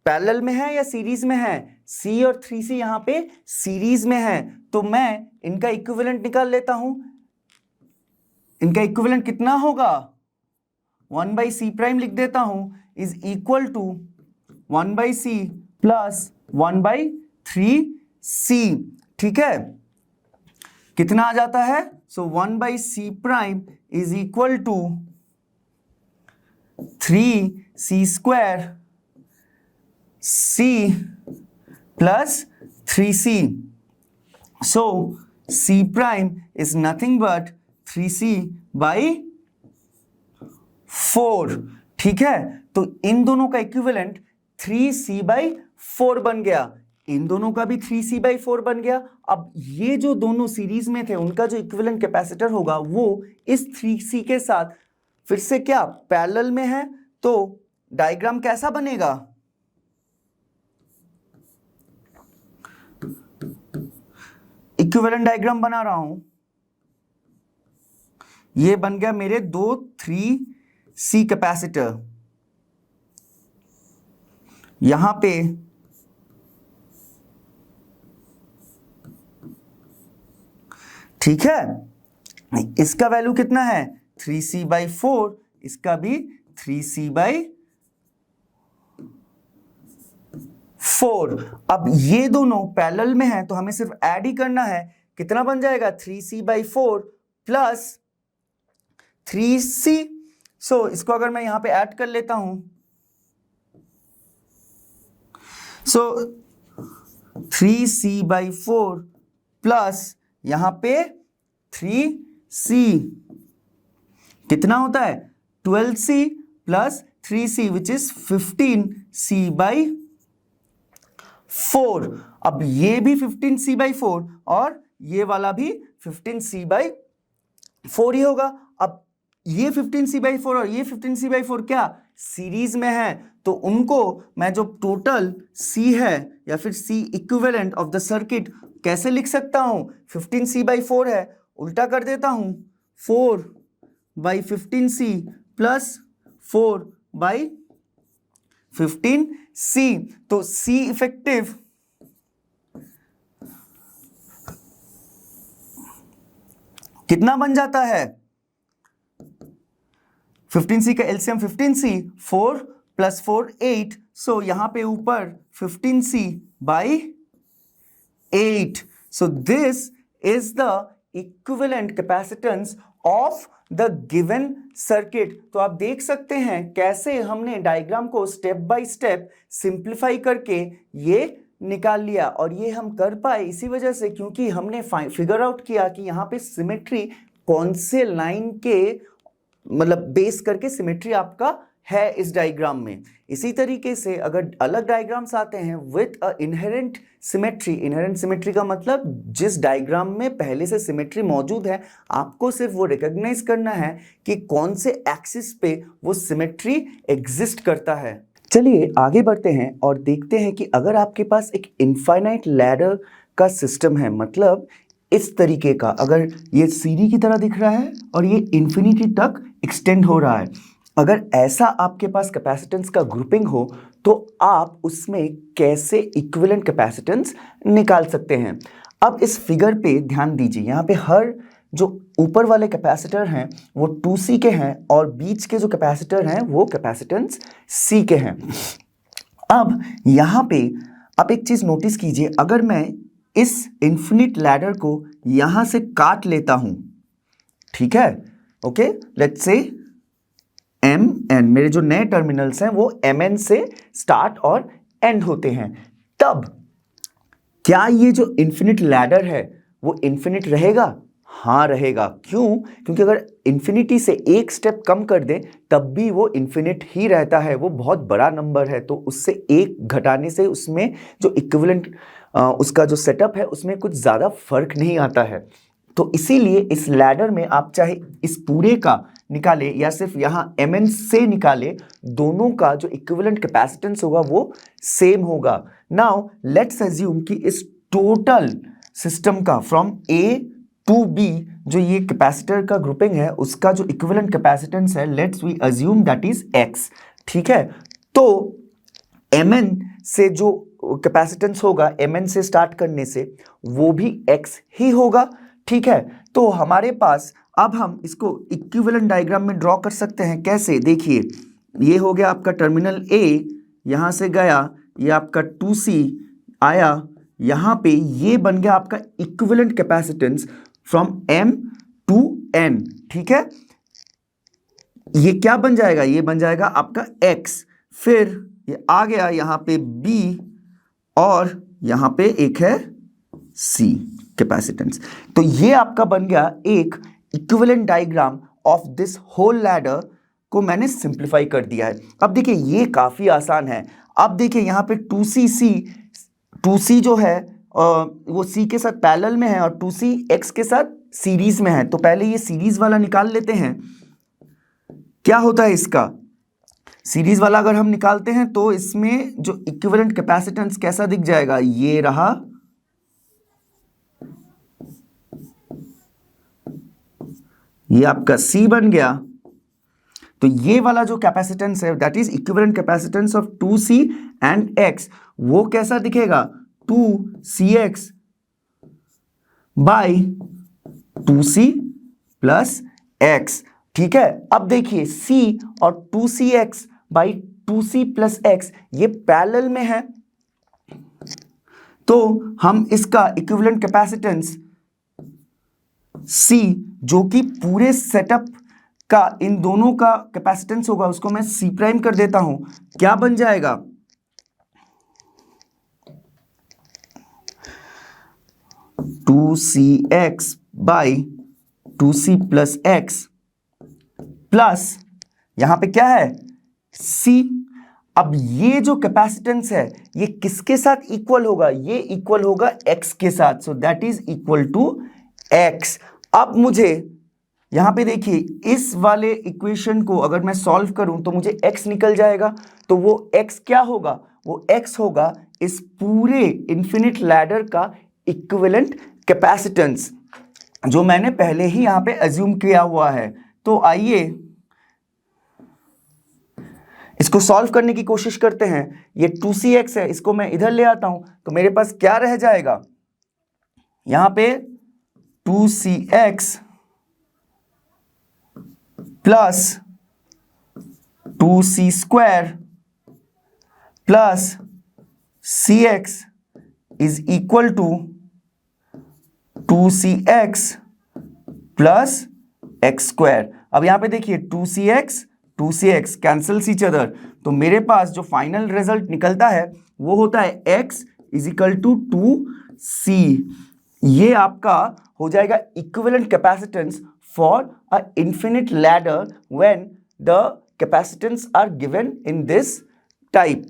पैरेलल में है या सीरीज में है? C और 3C यहाँ पे सीरीज में है, तो मैं इनका इक्विवेलेंट निकाल लेता हूं। इनका इक्विवेलेंट कितना होगा? 1/c प्राइम लिख देता हूं is equal to 1/c plus 1/3c। ठीक है, कितना आ जाता है? So 1/c prime is equal to 3c square c plus 3c. So c prime is nothing but 3c by 4. ठीक है, तो इन दोनों का इक्विवेलेंट 3c by 4 बन गया, इन दोनों का भी 3c by 4 बन गया। अब ये जो दोनों सीरीज में थे उनका जो इक्विवेलेंट कैपेसिटर होगा वो इस 3c के साथ फिर से क्या पैरेलल में है, तो डायग्राम कैसा बनेगा? इक्विवेलेंट डायग्राम बना रहा हूं, ये बन गया मेरे दो 3C कैपेसिटर, यहां पे ठीक है, इसका वैल्यू कितना है 3C by 4, इसका भी 3C by 4। अब ये दोनों पैरेलल में हैं तो हमें सिर्फ ऐड ही करना है, कितना बन जाएगा 3C by 4 प्लस 3C। सो इसको अगर मैं यहां पे ऐड कर लेता हूं, सो 3C by 4 प्लस यहां पे 3C कितना होता है 12C plus 3C which is 15C by 4। अब ये भी 15C by 4 और ये वाला भी 15C by 4 ही होगा। अब ये 15C by 4 और ये 15C by 4 क्या सीरीज में है, तो उनको मैं जो टोटल C है या फिर C equivalent of the circuit कैसे लिख सकता हूं? 15C by 4 है, उल्टा कर देता हूं 4 by 15C plus 4 by 15C। तो C इफेक्टिव कितना बन जाता है? 15C का एलसीएम 15C, 4 प्लस 4 8, सो यहां पे ऊपर 15C by 8। So this is the equivalent capacitance of the given circuit. तो आप देख सकते हैं कैसे हमने डायग्राम को स्टेप बाय स्टेप सिंप्लीफाई करके ये निकाल लिया, और ये हम कर पाए इसी वजह से क्योंकि हमने फिगर आउट किया कि यहाँ पे सिमेट्री कौन से लाइन के मतलब बेस करके सिमेट्री आपका है इस डायग्राम में। इसी तरीके से अगर अलग डायग्राम्स आते हैं with a inherent symmetry, inherent symmetry का मतलब जिस डायग्राम में पहले से सिमेट्री मौजूद है, आपको सिर्फ वो रिकॉग्नाइज करना है कि कौन से एक्सिस पे वो सिमेट्री एग्जिस्ट करता है। चलिए आगे बढ़ते हैं और देखते हैं कि अगर आपके पास एक इनफाइनाइट लैडर का सिस्टम है, मतलब इस तरीके का, अगर ये सीढ़ी की तरह दिख रहा है और ये इन्फिनिटी तक एक्सटेंड हो रहा है, अगर ऐसा आपके पास कैपेसिटेंस का ग्रुपिंग हो तो आप उसमें कैसे इक्विवेलेंट कैपेसिटेंस निकाल सकते हैं। अब इस फिगर पे ध्यान दीजिए, यहाँ पे हर जो ऊपर वाले कैपेसिटर हैं वो 2C के हैं और बीच के जो कैपेसिटर हैं वो कैपेसिटेंस C के हैं। अब यहाँ पे आप एक चीज़ नोटिस कीजिए, अगर मैं इस इन्फिनिट लैडर को यहाँ से काट लेता हूँ, ठीक है, ओके, लेट्स से MN, मेरे जो नए टर्मिनल्स हैं वो MN से स्टार्ट और एंड होते हैं, तब क्या ये जो इन्फिनिट लैडर है वो इन्फिनिट रहेगा? हाँ रहेगा। क्यों? क्योंकि अगर इन्फिनिटी से एक स्टेप कम कर दें तब भी वो इन्फिनिट ही रहता है, वो बहुत बड़ा नंबर है, तो उससे एक घटाने से उसमें जो इक्विवेलेंट उसका जो सेटअप है उसमें कुछ ज़्यादा फर्क नहीं आता है। तो इसीलिए इस लैडर में आप चाहे इस पूरे का निकाले या सिर्फ यहाँ MN से निकाले, दोनों का जो इक्विवेलेंट कैपेसिटेंस होगा वो सेम होगा। नाउ लेट्स अज्यूम कि इस टोटल सिस्टम का फ्रॉम A टू B जो ये कैपेसिटर का ग्रुपिंग है उसका जो इक्विवेलेंट कैपेसिटेंस है, let's we assume that is X, ठीक है। तो MN से जो कैपेसिटेंस होगा MN से स्टार्ट करने से वो भी X ही होगा, ठीक है। तो हमारे पास अब हम इसको इक्विवेलेंट डायग्राम में ड्रॉ कर सकते हैं। कैसे? देखिए, ये हो गया आपका टर्मिनल A, यहाँ से गया, ये आपका 2C आया, यहाँ पे ये बन गया आपका equivalent capacitance from M to N, ठीक है। ये क्या बन जाएगा? ये बन जाएगा आपका X, फिर ये आ गया यहाँ पे B और यहाँ पे एक है C कैपेसिटेंस। तो ये आपका बन गया एक equivalent diagram of this whole ladder को मैंने सिंप्लीफाई कर दिया है। अब देखिए ये काफ़ी आसान है। अब देखिए यहाँ पे 2C जो है वो C के साथ पैरेलल में है और 2C X के साथ सीरीज में है। तो पहले ये सीरीज वाला निकाल लेते हैं। क्या होता है इसका? सीरीज वाला अगर हम निकालते हैं तो इसमें जो इक्विवेलेंट कैपेसिटेंस कैसा दिख जाएगा? ये रहा, ये आपका C बन गया। तो ये वाला जो कैपेसिटेंस है that is equivalent capacitance of 2C and X, वो कैसा दिखेगा? 2CX by 2C plus X, ठीक है। अब देखिए C और 2CX by 2C plus X ये पैरेलल में है, तो हम इसका इक्विवेलेंट कैपेसिटेंस C जो कि पूरे सेटअप का इन दोनों का कैपेसिटेंस होगा उसको मैं C प्राइम कर देता हूं। क्या बन जाएगा? 2CX by 2C plus X plus यहां पे क्या है? C। अब ये जो कैपेसिटेंस है ये किसके साथ इक्वल होगा? ये इक्वल होगा X के साथ, so that is equal to X। अब मुझे यहां पे देखिए इस वाले इक्वेशन को अगर मैं सॉल्व करूं तो मुझे X निकल जाएगा, तो वो X क्या होगा? वो X होगा इस पूरे इन्फिनिट लैडर का इक्विवेलेंट कैपेसिटेंस जो मैंने पहले ही यहां पे अज्यूम किया हुआ है। तो आइए इसको सॉल्व करने की कोशिश करते हैं। ये 2CX है, इसको मैं इधर ले आता हूं तो मेरे पास क्या रह जाएगा? यहां पे 2CX plus 2C square plus CX is equal to 2CX plus X square. अब यहां पे देखिए 2CX कैंसल्स ईच अदर, तो मेरे पास जो फाइनल रिजल्ट निकलता है वो होता है X is equal to 2C। ये आपका हो जाएगा equivalent capacitance for a infinite ladder when the capacitance are given in this type.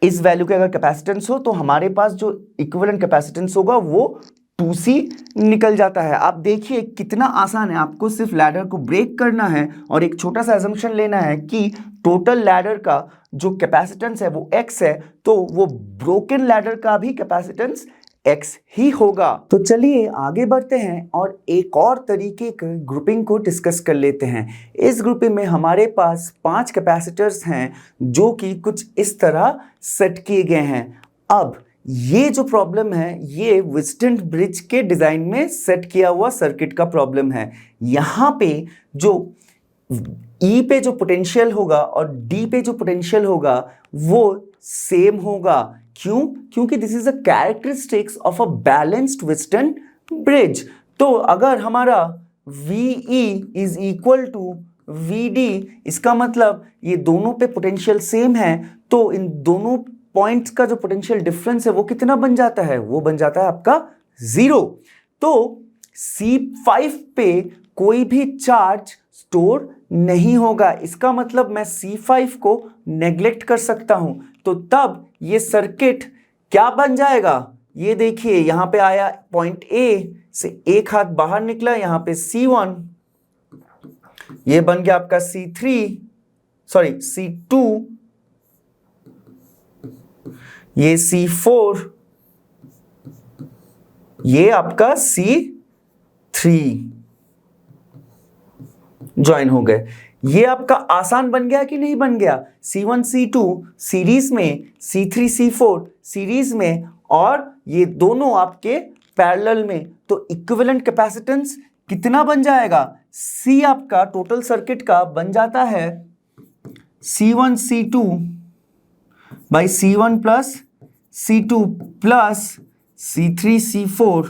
इस वैल्यू के अगर कैपेसिटेंस हो तो हमारे पास जो इक्विवेलेंट कैपेसिटेंस होगा वो 2C निकल जाता है। आप देखिए कितना आसान है, आपको सिर्फ लैडर को ब्रेक करना है और एक छोटा सा अजम्पशन लेना है कि टोटल लैडर का जो कैपेसिटेंस है वो X है, तो वो ब्रोकन लैडर का भी कैपेसिटेंस X ही होगा। तो चलिए आगे बढ़ते हैं और एक और तरीके के ग्रुपिंग को डिस्कस कर लेते हैं। इस ग्रुपिंग में हमारे पास 5 कैपेसिटर्स हैं जो कि कुछ इस तरह सेट किए गए हैं। अब ये जो प्रॉब्लम है ये व्हिटस्टोन ब्रिज के डिजाइन में सेट किया हुआ सर्किट का प्रॉब्लम है। यहां पे जो E पे जो पोटेंशियल होगा और D पे जो पोटेंशियल होगा वो सेम होगा। क्यों? क्योंकि this is a characteristics of a balanced Wheatstone bridge. तो अगर हमारा VE is equal to VD, इसका मतलब ये दोनों पे पोटेंशियल सेम है, तो इन दोनों पॉइंट्स का जो पोटेंशियल डिफरेंस है वो कितना बन जाता है? वो बन जाता है आपका 0। तो C5 पे कोई भी चार्ज स्टोर नहीं होगा, इसका मतलब मैं C5 को नेग्लेक्ट कर सकता हूं। तो तब ये सर्किट क्या बन जाएगा? ये देखिए यहां पे आया पॉइंट A से एक हाथ बाहर निकला, यहां पे C1, ये बन गया आपका C2, ये C4, ये आपका C3 ज्वाइन हो गए। ये आपका आसान बन गया कि नहीं बन गया? C1 C2 सीरीज में, C3 C4 सीरीज में, और ये दोनों आपके पैरेलल में। तो इक्विवेलेंट कैपेसिटेंस कितना बन जाएगा? C आपका टोटल सर्किट का बन जाता है C1 C2 by C1 plus C2 plus C3 C4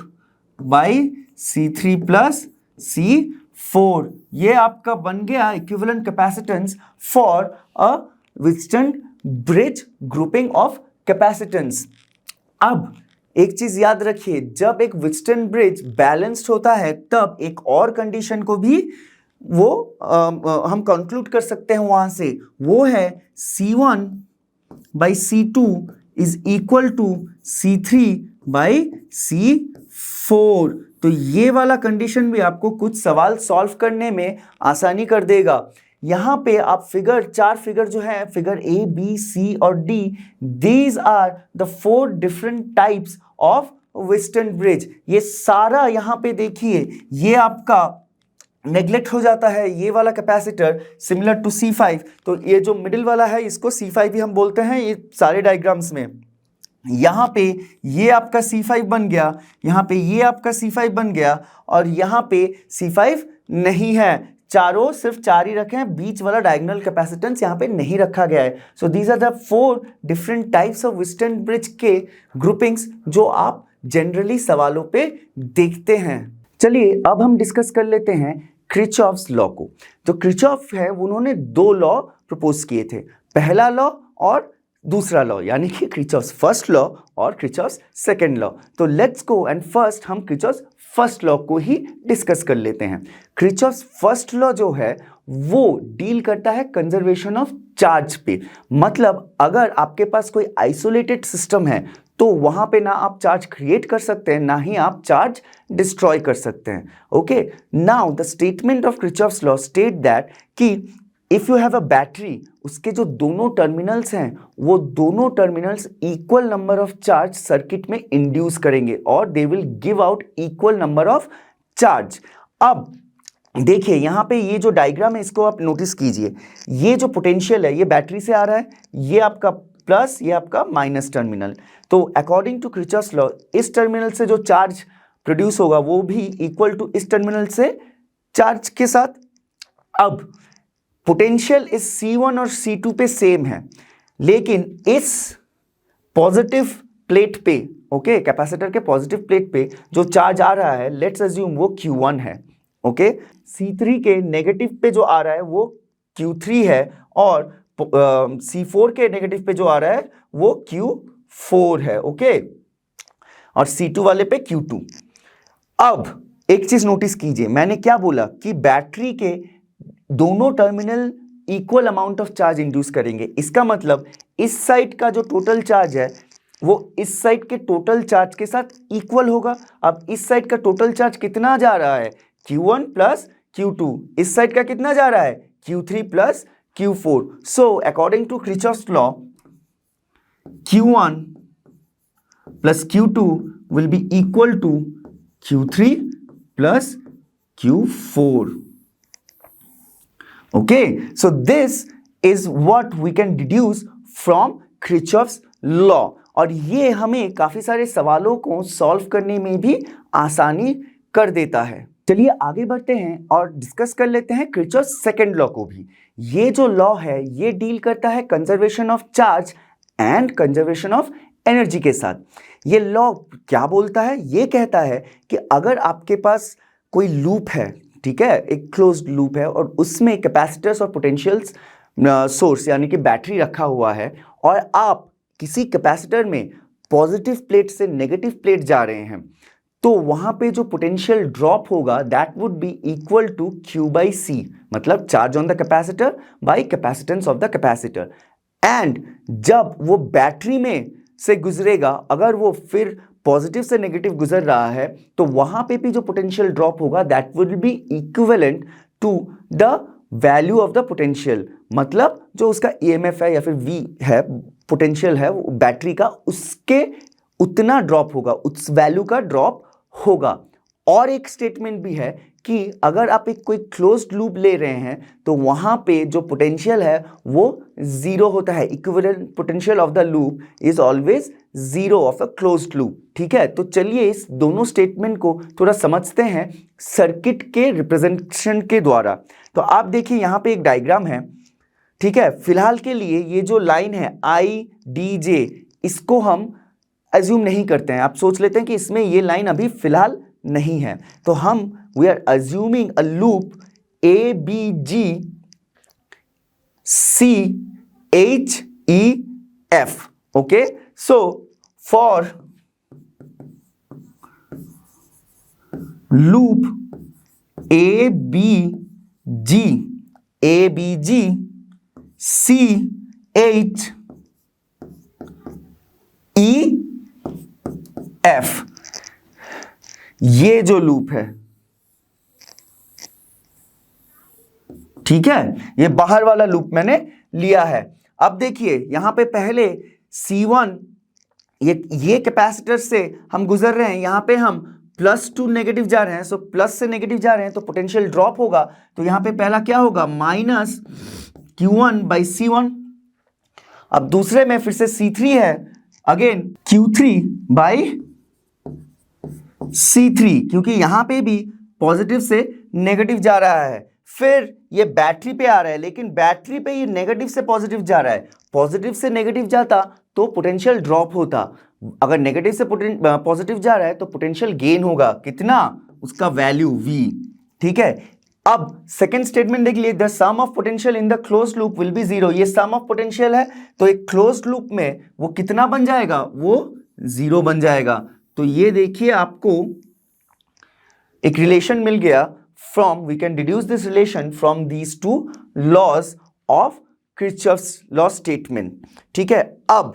by C3 plus C4। ये आपका बन गया equivalent capacitance for a Wheatstone bridge grouping of capacitance. अब एक चीज याद रखिए, जब एक व्हिटस्टोन ब्रिज बैलेंस्ड होता है तब एक और कंडीशन को भी वो हम कंक्लूड कर सकते हैं वहां से, वो है C1 by C2 is equal to C3 by C4। तो ये वाला कंडीशन भी आपको कुछ सवाल सॉल्व करने में आसानी कर देगा। यहां पे आप चार फिगर जो है, फिगर A, B, C और D, these are the 4 different types of Wheatstone bridge. ये सारा यहां पे देखिए, ये आपका नेग्लेक्ट हो जाता है, ये वाला कैपेसिटर सिमिलर टू C5। तो ये जो मिडिल वाला है इसको C5 भी हम बोलते हैं ये सारे डायग्राम्स में। यहां पे ये आपका C5 बन गया, यहां पे ये आपका C5 बन गया, और यहां पे C5 नहीं है, चारों सिर्फ 4 ही रखे हैं, बीच वाला डायगोनल कैपेसिटेंस यहां पे नहीं रखा गया है। So these are the 4 different types of Wheatstone bridge के ग्रुपिंग्स जो आप जनरली सवालों पे देखते हैं। चलिए अब हम डिस्कस कर लेते हैं किरचॉफ्स लॉ को। जो किरचॉफ है उन्होंने 2 लॉ प्रपोज किए थे, पहला लॉ और दूसरा लॉ, यानी कि किरचॉफ्स फर्स्ट लॉ और किरचॉफ्स सेकंड लॉ। तो लेट्स गो एंड फर्स्ट हम किरचॉफ्स फर्स्ट लॉ को ही डिस्कस कर लेते हैं। किरचॉफ्स फर्स्ट लॉ जो है वो डील करता है कंजर्वेशन ऑफ चार्ज पे। मतलब अगर आपके पास कोई आइसोलेटेड सिस्टम है तो वहां पे ना आप चार्ज क्रिएट कर सकते हैं, ना ही आप चार्ज डिस्ट्रॉय कर सकते हैं। Okay, now the statement of Kirchhoff's law state that कि if you have a battery, उसके जो दोनों टर्मिनल्स हैं वो दोनों terminals equal number of charge circuit में इंड्यूस करेंगे और they will give out equal number of charge. अब देखिए यहां पे ये जो डायग्राम है इसको आप नोटिस कीजिए, ये जो पोटेंशियल है ये बैटरी से आ रहा है, ये आपका प्लस, ये आपका माइनस टर्मिनल। तो अकॉर्डिंग टू किरचॉफ्स लॉ इस टर्मिनल से जो चार्ज प्रोड्यूस होगा वो भी इक्वल टू इस टर्मिनल से चार्ज के साथ। अब पोटेंशियल इस C1 और C2 पे सेम है, लेकिन इस पॉजिटिव प्लेट पे, ओके, कैपेसिटर के पॉजिटिव प्लेट पे जो चार्ज आ रहा है, लेट्स अज्यूम वो Q1 है। ओके, C3 के नेगेटिव पे जो आ रहा है वो Q3 है, और C4 के नेगेटिव पे जो आ रहा है वो Q4 है। ओके, और C2 वाले पे Q2। अब एक चीज नोटिस कीजिए, मैंने क्या बोला कि बैटरी के दोनों terminal equal amount of charge induce करेंगे। इसका मतलब इस साइड का जो टोटल चार्ज है वो इस साइड के टोटल चार्ज के साथ इक्वल होगा। अब इस साइड का टोटल चार्ज कितना जा रहा है? Q1 plus Q2। इस साइड का कितना जा रहा है? Q3 plus Q4। So according to Kirchhoff's law Q1 plus Q2 will be equal to Q3 plus Q4. Okay, so this is what we can deduce from Kirchhoff's law. और ये हमें काफ़ी सारे सवालों को सॉल्व करने में भी आसानी कर देता है। चलिए आगे बढ़ते हैं और डिस्कस कर लेते हैं किरचॉफ सेकंड लॉ को भी। ये जो लॉ है ये डील करता है conservation of charge and conservation of energy के साथ। ये लॉ क्या बोलता है? ये कहता है कि अगर आपके पास कोई लूप है, ठीक है, एक क्लोज्ड लूप है और उसमें कैपेसिटर्स और पोटेंशियल्स सोर्स यानी कि बैटरी रखा हुआ है और आप किसी कैपेसिटर में पॉजिटिव प्लेट से नेगेटिव प्लेट जा रहे हैं, तो वहां पे जो पोटेंशियल ड्रॉप होगा that would be equal to Q by C, मतलब charge on the capacitor by capacitance of the capacitor. And जब वो बैटरी में से गुजरेगा, अगर वो फिर पॉजिटिव से नेगेटिव गुजर रहा है, तो वहां पे भी जो पोटेंशियल ड्रॉप होगा that will be equivalent to the value of the potential, मतलब जो उसका EMF है या फिर V है, पोटेंशियल है वो बैटरी का, उसके उतना ड्रॉप होगा, उस वैल्यू का ड्रॉप होगा। और एक स्टेटमेंट भी है कि अगर आप एक कोई क्लोज्ड लूप ले रहे हैं तो वहां पे जो पोटेंशियल है वो जीरो होता है। Equivalent potential of the loop is always zero of a closed loop, ठीक है। तो चलिए इस दोनों स्टेटमेंट को थोड़ा समझते हैं सर्किट के रिप्रेजेंटेशन के द्वारा। तो आप देखिए यहां पे एक डायग्राम है, ठीक है। फिलहाल के लिए ये जो लाइन है IDJ, इसको हम अज्यूम नहीं करते हैं। आप सोच लेते हैं कि इसमें ये लाइन अभी फिलहाल नहीं है, तो हम we are assuming a loop ABG CHEF, okay. So for loop ABG CHEF, ये जो लूप है, ठीक है, ये बाहर वाला लूप मैंने लिया है। अब देखिए यहां पे पहले C1, ये कैपेसिटर से हम गुजर रहे हैं, यहां पे हम प्लस टू नेगेटिव जा रहे हैं, सो प्लस से नेगेटिव जा रहे हैं तो पोटेंशियल ड्रॉप होगा। तो यहां पे पहला क्या होगा, माइनस Q1 बाई C1। अब दूसरे में फिर से C3 है, अगेन Q3 बाई C3, क्योंकि यहां पे भी पॉजिटिव से नेगेटिव जा रहा है। फिर ये बैटरी पे आ रहा है, लेकिन बैटरी पे ये नेगेटिव से पॉजिटिव जा रहा है। पॉजिटिव से नेगेटिव जाता तो पोटेंशियल ड्रॉप होता, अगर नेगेटिव से पॉजिटिव जा रहा है तो पोटेंशियल गेन होगा, कितना, उसका वैल्यू V, ठीक है। अब सेकेंड स्टेटमेंट देख लिए, the sum of potential in the closed loop will be zero. ये सम ऑफ पोटेंशियल है तो एक क्लोज्ड लूप में वो कितना बन जाएगा, वो जीरो बन जाएगा। तो ये देखिए आपको एक रिलेशन मिल गया, from we can deduce this relation from these two laws of Kirchhoff's law statement, ठीक है। अब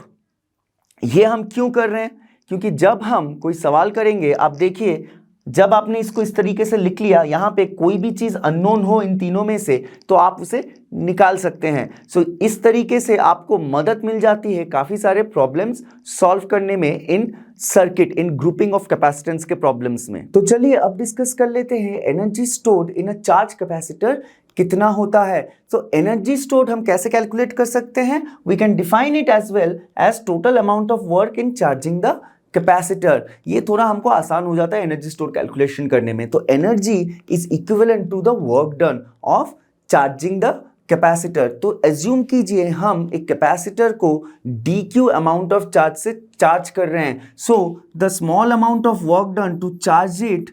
ये हम क्यों कर रहे हैं, क्योंकि जब हम कोई सवाल करेंगे, आप देखिए जब आपने इसको इस तरीके से लिख लिया, यहां पे कोई भी चीज अननोन हो इन तीनों में से तो आप उसे निकाल सकते हैं। सो इस तरीके से आपको मदद मिल जाती है काफी सारे प्रॉब्लम्स सॉल्व करने में in circuit, in grouping of capacitance के प्रॉब्लम्स में। तो चलिए अब डिस्कस कर लेते हैं energy stored in a charge capacitor कितना होता है। सो एनर्जी स्टोर्ड हम कैसे कैलकुलेट कर सकते हैं, we can define it as well as total amount of work in charging the capacitor. ये थोड़ा हमको आसान हो जाता है एनर्जी स्टोर कैलकुलेशन करने में। तो energy is equivalent to the work done of charging the capacitor. तो एज्यूम कीजिए हम एक कैपेसिटर को dq अमाउंट ऑफ चार्ज से चार्ज कर रहे हैं। So the small amount of work done to charge it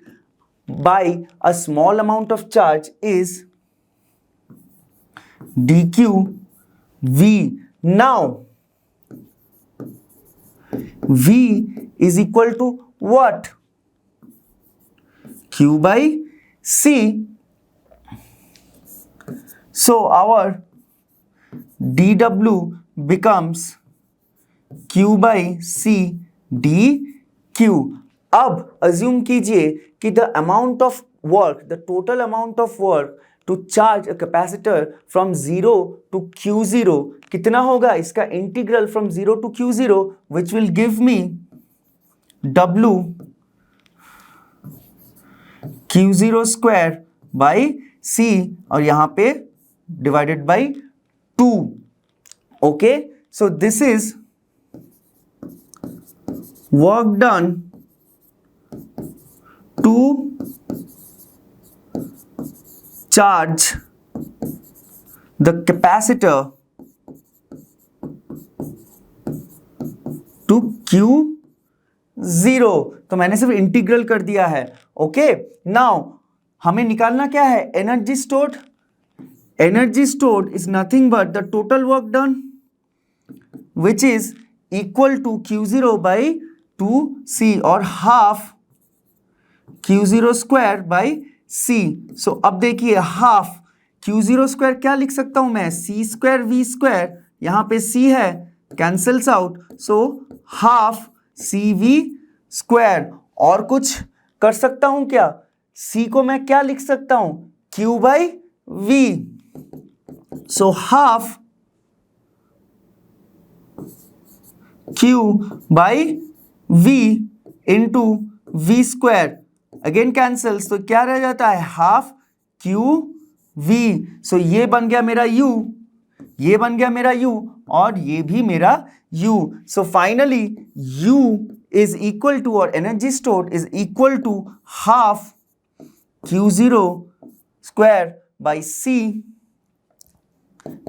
by a small amount of charge is dq v. Now V is equal to what? Q by C. So our dW becomes Q by C dQ. अब assume कीजिए कि the amount of work, the total amount of work to charge a capacitor from 0 to Q0 कितना होगा, इसका integral from 0 to Q0 which will give me W Q0 square by C और यहां पे divided by 2. Okay, so this is work done to charge the capacitor to Q0। तो मैंने सिर्फ integral कर दिया है। ओके, नाउ हमें निकालना क्या है? Energy stored. Energy stored is nothing but the total work done which is equal to Q0 by 2C और half Q0 square by C। So अब देखिए, हाफ Q0 स्क्वायर क्या लिख सकता हूं मैं? C स्क्वायर V स्क्वायर, यहां पे C है, cancels out, so half CV square. और कुछ कर सकता हूं क्या? C को मैं क्या लिख सकता हूं? Q by V। So half Q by V into V square, again cancels, तो क्या रह जाता है? Half Q V। सो ये बन गया मेरा U, ये बन गया मेरा U, और ये भी मेरा U। So finally U is equal to, और energy stored is equal to half Q0 square by C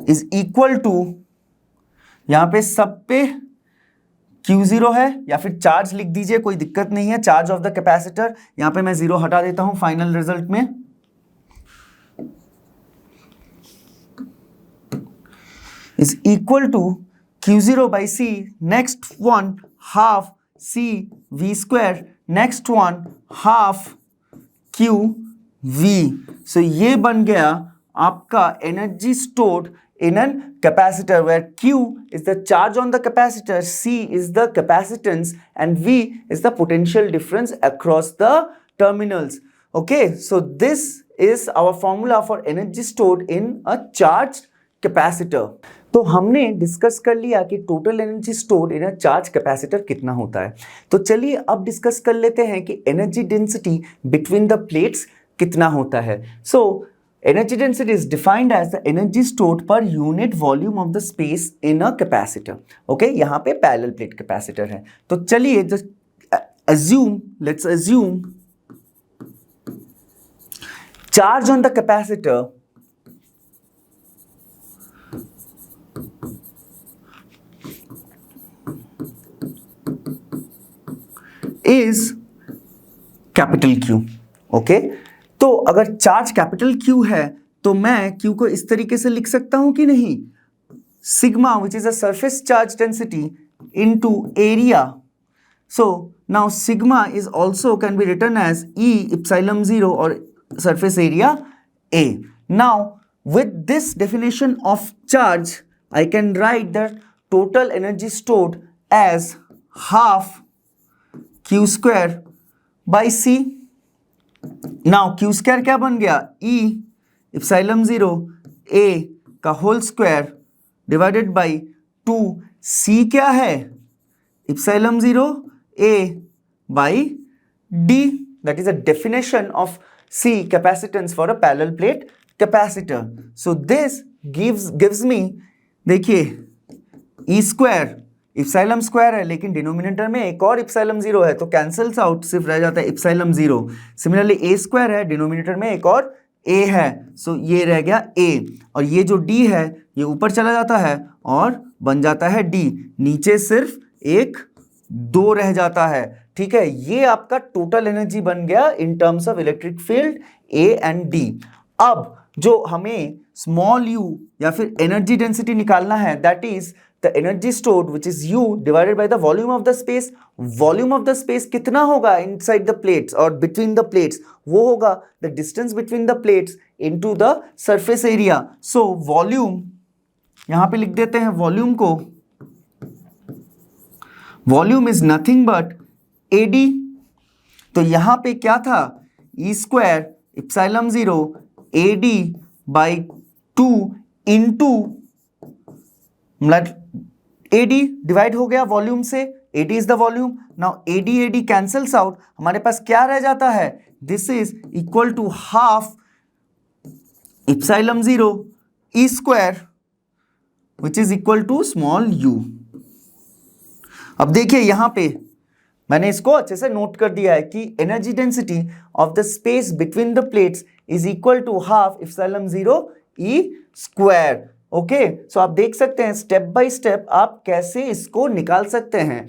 is equal to, यहां पे सब पे Q0 है, या फिर चार्ज लिख दीजिए, कोई दिक्कत नहीं है, चार्ज ऑफ द कैपेसिटर। यहां पे मैं 0 हटा देता हूं फाइनल रिजल्ट में। Is equal to Q0 by C, next one half C V square, next one half Q V। सो ये बन गया आपका energy stored in an capacitor, where Q is the charge on the capacitor, C is the capacitance, and V is the potential difference across the terminals. Okay, so this is our formula for energy stored in a charged capacitor. तो हमने discuss कर लिया कि total energy stored in a charge capacitor कितना होता है। तो चलिए अब डिस्कस कर लेते हैं कि energy density between the plates कितना होता है। सो energy density is defined as the energy stored per unit volume of the space in a capacitor. Okay, यहाँ पे parallel plate capacitor है। तो चलिए let's assume charge on the capacitor is capital Q. Okay, तो अगर charge capital Q है तो मैं Q को इस तरीके से लिख सकता हूं कि नहीं? Sigma which is a surface charge density into area. So now sigma is also can be written as E epsilon 0 और surface area A. Now with this definition of charge I can write the total energy stored as half Q square by C. Now Q square क्या बन गया? E epsilon 0 A का whole square divided by 2। C क्या है? epsilon 0 A by D, that is a definition of C capacitance for a parallel plate capacitor. So this gives me, देखिए E square इप्सिलम square है, लेकिन denominator में एक और इप्सिलम 0 है, तो कैंसल्स आउट, सिर्फ रह जाता है इप्सिलम 0। सिमिलरली ए स्क्वायर है, डिनोमिनेटर में एक और ए है, सो ये रह गया ए, और ये जो डी है ये ऊपर चला जाता है और बन जाता है डी, नीचे सिर्फ एक 2 रह जाता है। ठीक है, ये आपका टोटल एनर्जी बन गया in terms of electric field A and D. अब जो हमें स्मॉल यू या फिर एनर्जी डेंसिटी निकालना है, that is the energy stored which is U divided by the volume of the space। volume of the space कितना होगा inside the plates और between the plates? वो होगा the distance between the plates into the surface area। so volume यहां पे लिख देते हैं, volume को, volume is nothing but AD। तो यहां पे क्या था? E square epsilon 0 AD by 2 into AD divide हो गया वॉल्यूम से, AD is the volume. Now AD cancels out, हमारे पास क्या रह जाता है? This is equal to half epsilon 0 E square which is equal to small u। अब देखिए यहां पे मैंने इसको अच्छे से नोट कर दिया है कि energy density of the space between the plates is equal to half epsilon 0 E square. Okay, so आप देख सकते हैं स्टेप बाय स्टेप आप कैसे इसको निकाल सकते हैं।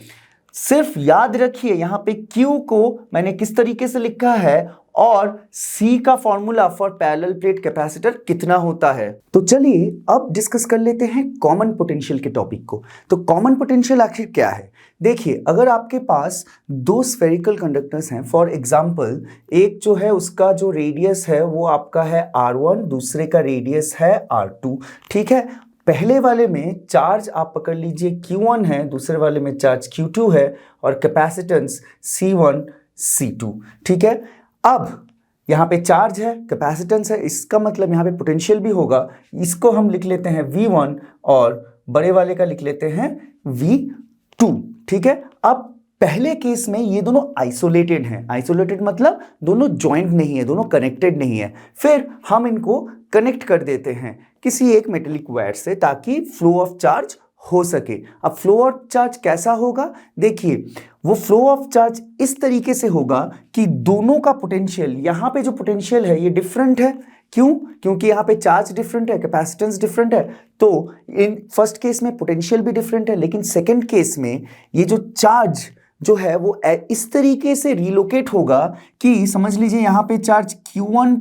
सिर्फ याद रखिए यहां पे Q को मैंने किस तरीके से लिखा है और C का formula for parallel plate capacitor कितना होता है। तो चलिए अब डिस्कस कर लेते हैं कॉमन पोटेंशियल के टॉपिक को। तो कॉमन पोटेंशियल आखिर क्या है? देखिए, अगर आपके पास दो स्फेरिकल कंडक्टर्स हैं, फॉर एग्जांपल एक जो है उसका जो रेडियस है वो आपका है R1, दूसरे का रेडियस है R2, ठीक है। पहले वाले में चार्ज आप पकड़ लीजिए Q1 है, दूसरे वाले में चार्ज Q2 है और कैपेसिटेंस C1 C2, ठीक है। अब यहाँ पे चार्ज है, कैपेसिटेंस है, इसका मतलब यहाँ पे पोटेंशियल भी होगा। इसको हम लिख लेते हैं V1 और बड़े वाले का लिख लेते हैं V2, ठीक है। अब पहले केस में ये दोनों आइसोलेटेड हैं, आइसोलेटेड मतलब दोनों जॉइंट नहीं है, दोनों कनेक्टेड नहीं है। फिर हम इनको कनेक्ट कर देते हैं किसी एक मेटेलिक वायर से ताकि फ्लो ऑफ चार्ज हो सके। अब फ्लो ऑफ चार्ज कैसा होगा? देखिए, वो फ्लो ऑफ चार्ज इस तरीके से होगा कि दोनों का पोटेंशियल, यहां पे जो पोटेंशियल है ये डिफरेंट है। क्यों? क्योंकि यहाँ पे चार्ज डिफरेंट है, कैपेसिटेंस डिफरेंट है, तो इन फर्स्ट केस में पोटेंशियल भी डिफरेंट है। लेकिन सेकेंड केस में ये जो चार्ज जो है वो इस तरीके से रिलोकेट होगा कि समझ लीजिए यहाँ पे चार्ज Q1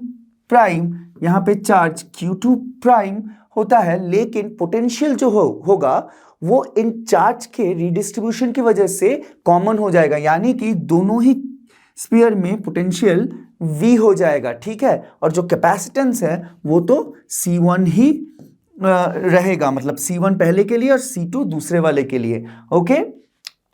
प्राइम, यहाँ पे चार्ज Q2 प्राइम होता है, लेकिन पोटेंशियल जो होगा वो इन चार्ज के रिडिस्ट्रीब्यूशन की वजह से कॉमन हो जाएगा, यानी कि दोनों ही स्फीयर में पोटेंशियल V हो जाएगा, ठीक है। और जो कैपेसिटेंस है वो तो C1 ही रहेगा, मतलब C1 पहले के लिए और C2 दूसरे वाले के लिए। ओके,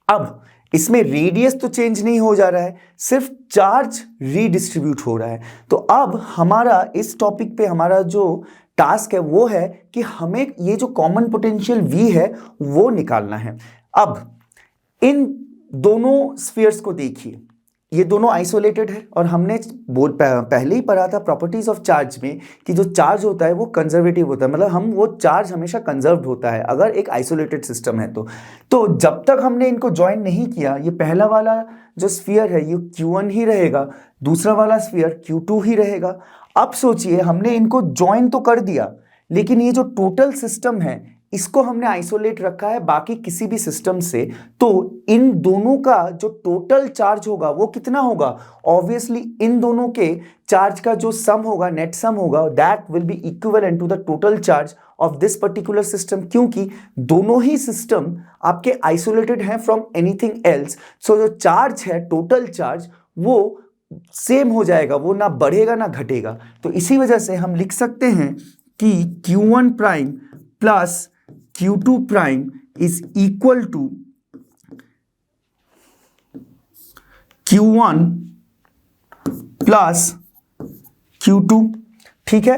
अब इसमें रेडियस तो चेंज नहीं हो जा रहा है, सिर्फ चार्ज रीडिस्ट्रीब्यूट हो रहा है। तो अब हमारा इस टॉपिक पे हमारा जो टास्क है वो है कि हमें ये जो कॉमन पोटेंशियल V है वो निकालना है। अब इन दोनों स्फीयर्स को देखिए, ये दोनों आइसोलेटेड है और हमने पहले ही पढ़ा था प्रॉपर्टीज ऑफ चार्ज में कि जो चार्ज होता है वो कंजर्वेटिव होता है, मतलब हम वो चार्ज हमेशा कंजर्व्ड होता है अगर एक आइसोलेटेड सिस्टम है तो जब तक हमने इनको ज्वाइन नहीं किया, ये पहला वाला जो स्फीयर है ये Q1 ही रहेगा, दूसरा वाला स्फीयर Q2 ही रहेगा। अब सोचिए, हमने इनको ज्वाइन तो कर दिया, लेकिन ये जो टोटल सिस्टम है इसको हमने आइसोलेट रखा है बाकी किसी भी सिस्टम से, तो इन दोनों का जो टोटल चार्ज होगा वो कितना होगा? ऑब्वियसली इन दोनों के चार्ज का जो सम होगा, नेट सम होगा, that will be equivalent to the total charge of this particular system, क्योंकि दोनों ही सिस्टम आपके आइसोलेटेड हैं फ्रॉम एनीथिंग एल्स। सो जो चार्ज है, टोटल चार्ज, वो सेम हो जाएगा, वो ना बढ़ेगा ना घटेगा। तो इसी वजह से हम लिख सकते हैं कि Q1 prime plus Q2 prime is equal to Q1 plus Q2, ठीक है।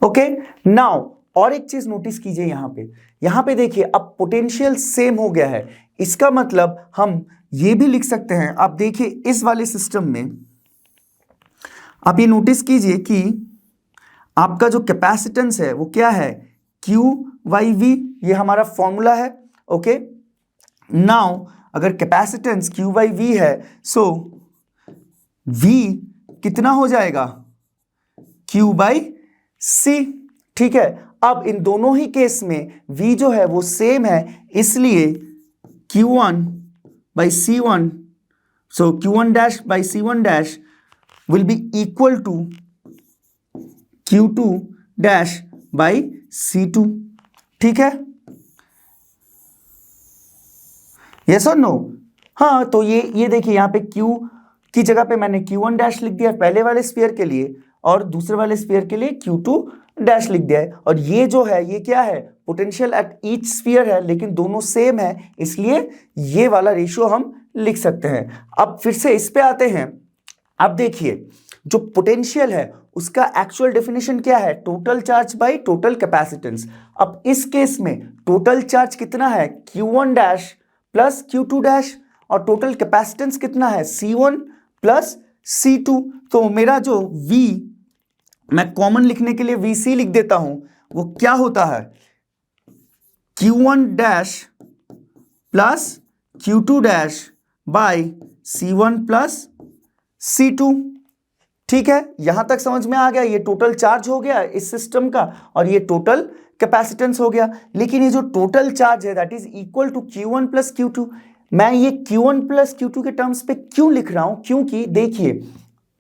ओके, नाउ और एक चीज नोटिस कीजिए, यहां पे देखिए अब पोटेंशियल सेम हो गया है, इसका मतलब हम ये भी लिख सकते हैं। आप देखिए इस वाले सिस्टम में आप ये नोटिस कीजिए कि आपका जो कैपेसिटेंस है वो क्या है? Q/V, ये हमारा फॉर्मूला है। ओके, नाउ अगर कैपेसिटेंस Q/V है, सो V कितना हो जाएगा? Q/C, ठीक है। अब इन दोनों ही केस में V जो है वो सेम है, इसलिए Q1/C1, so Q1'/C1' will be equal to Q2'/C2, ठीक है। यस और नो? हाँ, तो ये देखिए यहाँ पे Q की जगह पे मैंने Q1' लिख दिया पहले वाले स्फीयर के लिए और दूसरे वाले स्फीयर के लिए Q2' लिख दिया है। और ये जो है ये क्या है? पोटेंशियल एट ईच स्फीयर है, लेकिन दोनों सेम है, इसलिए ये वाला रेशियो हम लिख सकते हैं। अब फिर से इस पे आते हैं। अब देखिए, जो पोटेंशियल है उसका एक्चुअल डेफिनेशन क्या है? Total charge by total capacitance. अब इस केस में टोटल चार्ज कितना है? Q1' प्लस Q2' और टोटल कैपेसिटेंस कितना है? C1 plus C2। तो मेरा जो V मैं कॉमन लिखने के लिए VC लिख देता हूं, वो क्या होता है? Q1' plus Q2 dash by C1 plus C2। ठीक है, यहां तक समझ में आ गया। ये टोटल चार्ज हो गया इस सिस्टम का और ये टोटल कैपेसिटेंस हो गया। लेकिन ये जो टोटल चार्ज है that is equal to Q1 plus Q2। मैं ये Q1 प्लस Q2 के टर्म्स पे क्यों लिख रहा हूं? क्योंकि देखिए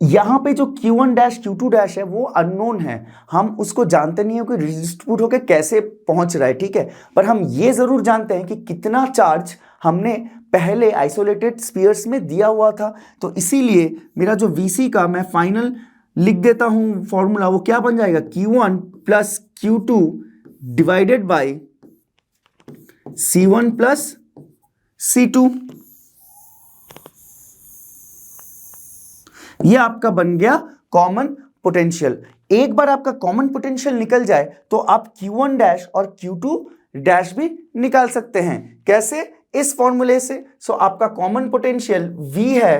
यहां पे जो Q1 डैश Q2 डैश है वो अननोन है, हम उसको जानते नहीं है कि डिस्ट्रीब्यूट होकर कैसे पहुंच रहा है। ठीक है, पर हम ये जरूर जानते हैं कि कितना चार्ज हमने पहले आइसोलेटेड स्फीयर्स में दिया हुआ था। तो इसीलिए मेरा जो VC का मैं फाइनल लिख देता हूं फॉर्मूला, वो क्या बन जाएगा? Q1 plus Q2 divided by C1 plus C2। ये आपका बन गया कॉमन पोटेंशियल। एक बार आपका कॉमन पोटेंशियल निकल जाए तो आप Q1 डैश और Q2 डैश भी निकाल सकते हैं। कैसे? इस फॉर्मूले से। सो आपका कॉमन पोटेंशियल V है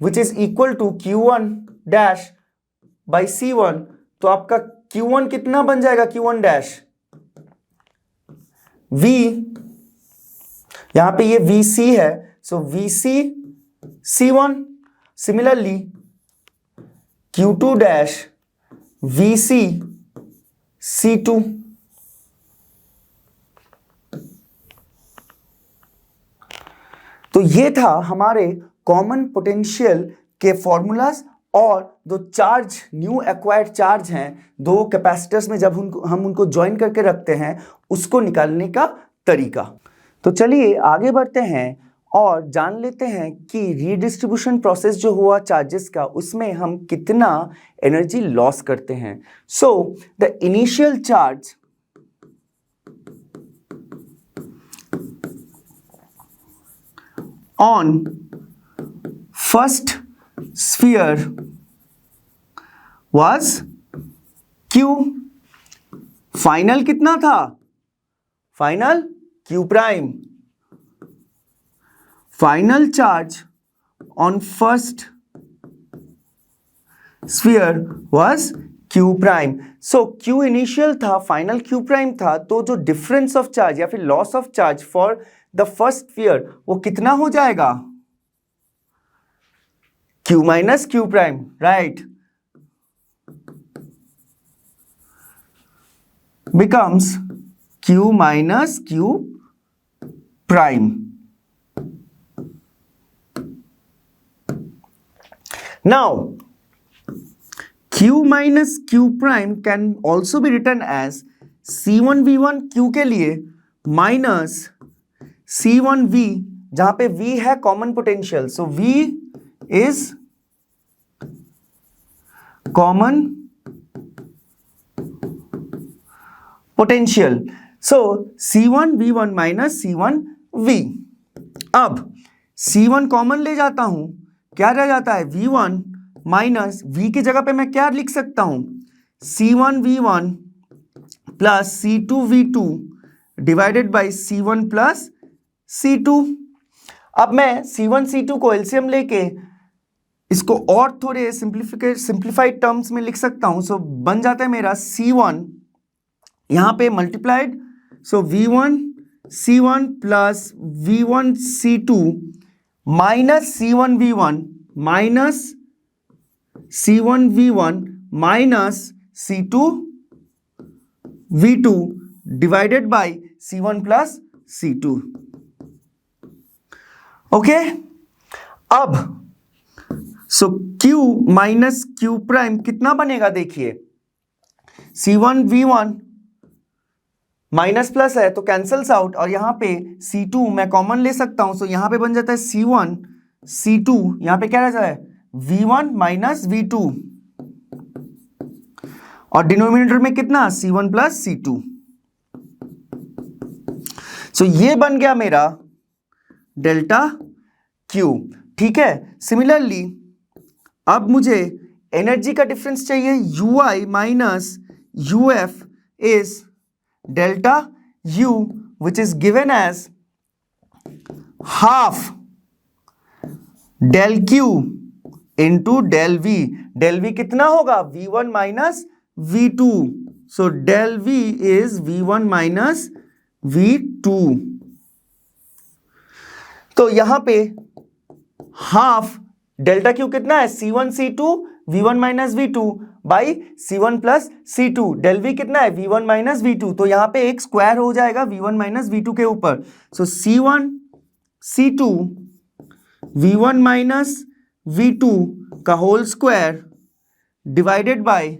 which is equal to Q1 dash by C1। तो आपका Q1 कितना बन जाएगा? Q1 डैश V, यहां पे ये VC है, सो VC C1। Similarly Q2 dash VC C2। तो ये था हमारे कॉमन पोटेंशियल के फॉर्मूलाज और दो चार्ज न्यू एक्वायर्ड चार्ज हैं दो कैपेसिटर्स में, जब हम उनको ज्वाइन करके रखते हैं उसको निकालने का तरीका। तो चलिए आगे बढ़ते हैं और जान लेते हैं कि रीडिस्ट्रीब्यूशन प्रोसेस जो हुआ चार्जेस का उसमें हम कितना एनर्जी लॉस करते हैं। So the initial charge on first sphere was Q। Final कितना था? Final Q prime. Final charge on first sphere was Q prime. So Q initial था, फाइनल Q प्राइम था, तो जो डिफरेंस ऑफ चार्ज या फिर loss of charge for the first sphere वो कितना हो जाएगा? Q minus Q prime, right, becomes Q minus Q prime. Now, Q minus Q prime can also be written as C1V1 Q के लिए minus C1V, जहां पे V है common potential, so V is common potential. So C1V1 minus C1V। अब C1 common ले जाता हूं, क्या रह जाता है? V1 माइनस V की जगह पे मैं क्या लिख सकता हूं? C1V1 plus C2V2 divided by C1 plus C2। अब मैं C1 C2 को एलसीएम लेके इसको और थोड़े सिंप्लीफाइड टर्म्स में लिख सकता हूं। सो बन जाता है मेरा C1 यहां पे multiplied, so V1 C1 plus V1 C2 minus C1 V1 minus C1 V1 minus C2 V2 divided by C1 plus C2। Okay, अब सो Q माइनस Q प्राइम कितना बनेगा? देखिए C1 V1 माइनस प्लस है तो cancels out, और यहां पे C2 मैं कॉमन ले सकता हूं, सो यहां पे बन जाता है C1 C2, यहां पे क्या रहता है? V1 माइनस V2, और डिनोमिनेटर में कितना? C1 plus C2। सो ये बन गया मेरा डेल्टा Q। ठीक है, सिमिलरली अब मुझे एनर्जी का डिफरेंस चाहिए। UI minus UF is delta U, which is given as half del Q into del V। del V कितना होगा? V1 minus V2, so del V is V1 minus V2। तो यहां पे half delta Q कितना है, C1 C2 V1 minus V2 by C1 plus C2, del V कितना है, V1 minus V2, तो यहां पे एक स्क्वायर हो जाएगा V1 माइनस V2 के ऊपर, सो C1 C2 V1 minus V2 का whole square divided by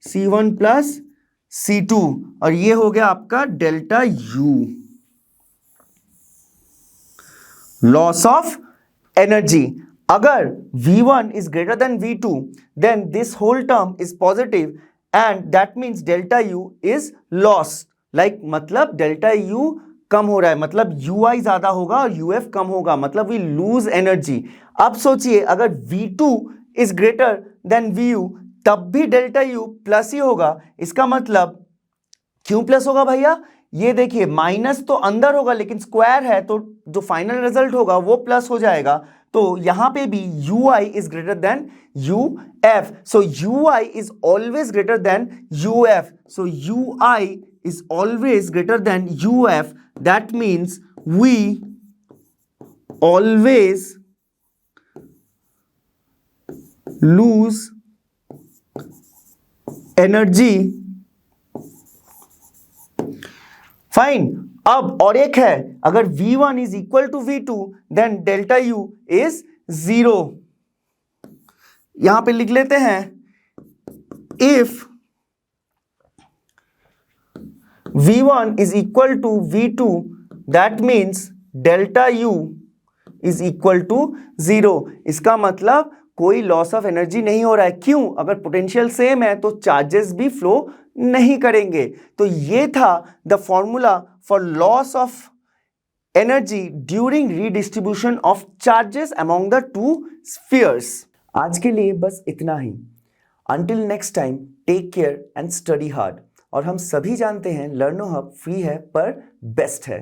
C1 plus C2, और ये हो गया आपका delta U, loss of energy. अगर V1 is greater than V2 then this whole term is positive and that means delta U is lost, like मतलब delta U कम हो रहा है, मतलब UI ज्यादा होगा और UF कम होगा, मतलब we lose energy। अब सोचिए अगर V2 is greater than VU तब भी डेल्टा U प्लस ही होगा, इसका मतलब क्यों प्लस होगा भैया, ये देखिए माइनस तो अंदर होगा लेकिन स्क्वायर है तो जो फाइनल रिजल्ट होगा वो प्लस हो जाएगा, तो यहां पे भी UI is greater than UF, so UI is always greater than UF, so UI is always greater than UF, that means we always lose energy. Fine, अब और एक है, अगर V1 is equal to V2 then delta U is 0। यहां पे लिख लेते हैं, if V1 is equal to V2 that means delta U is equal to 0। इसका मतलब कोई लॉस ऑफ एनर्जी नहीं हो रहा है, क्यों, अगर पोटेंशियल सेम है तो चार्जेस भी फ्लो नहीं करेंगे। तो ये था the formula for loss of energy during redistribution of charges among the two spheres. आज के लिए बस इतना ही। Until next time, take care and study hard. और हम सभी जानते हैं लर्नो हब फ्री है पर बेस्ट है।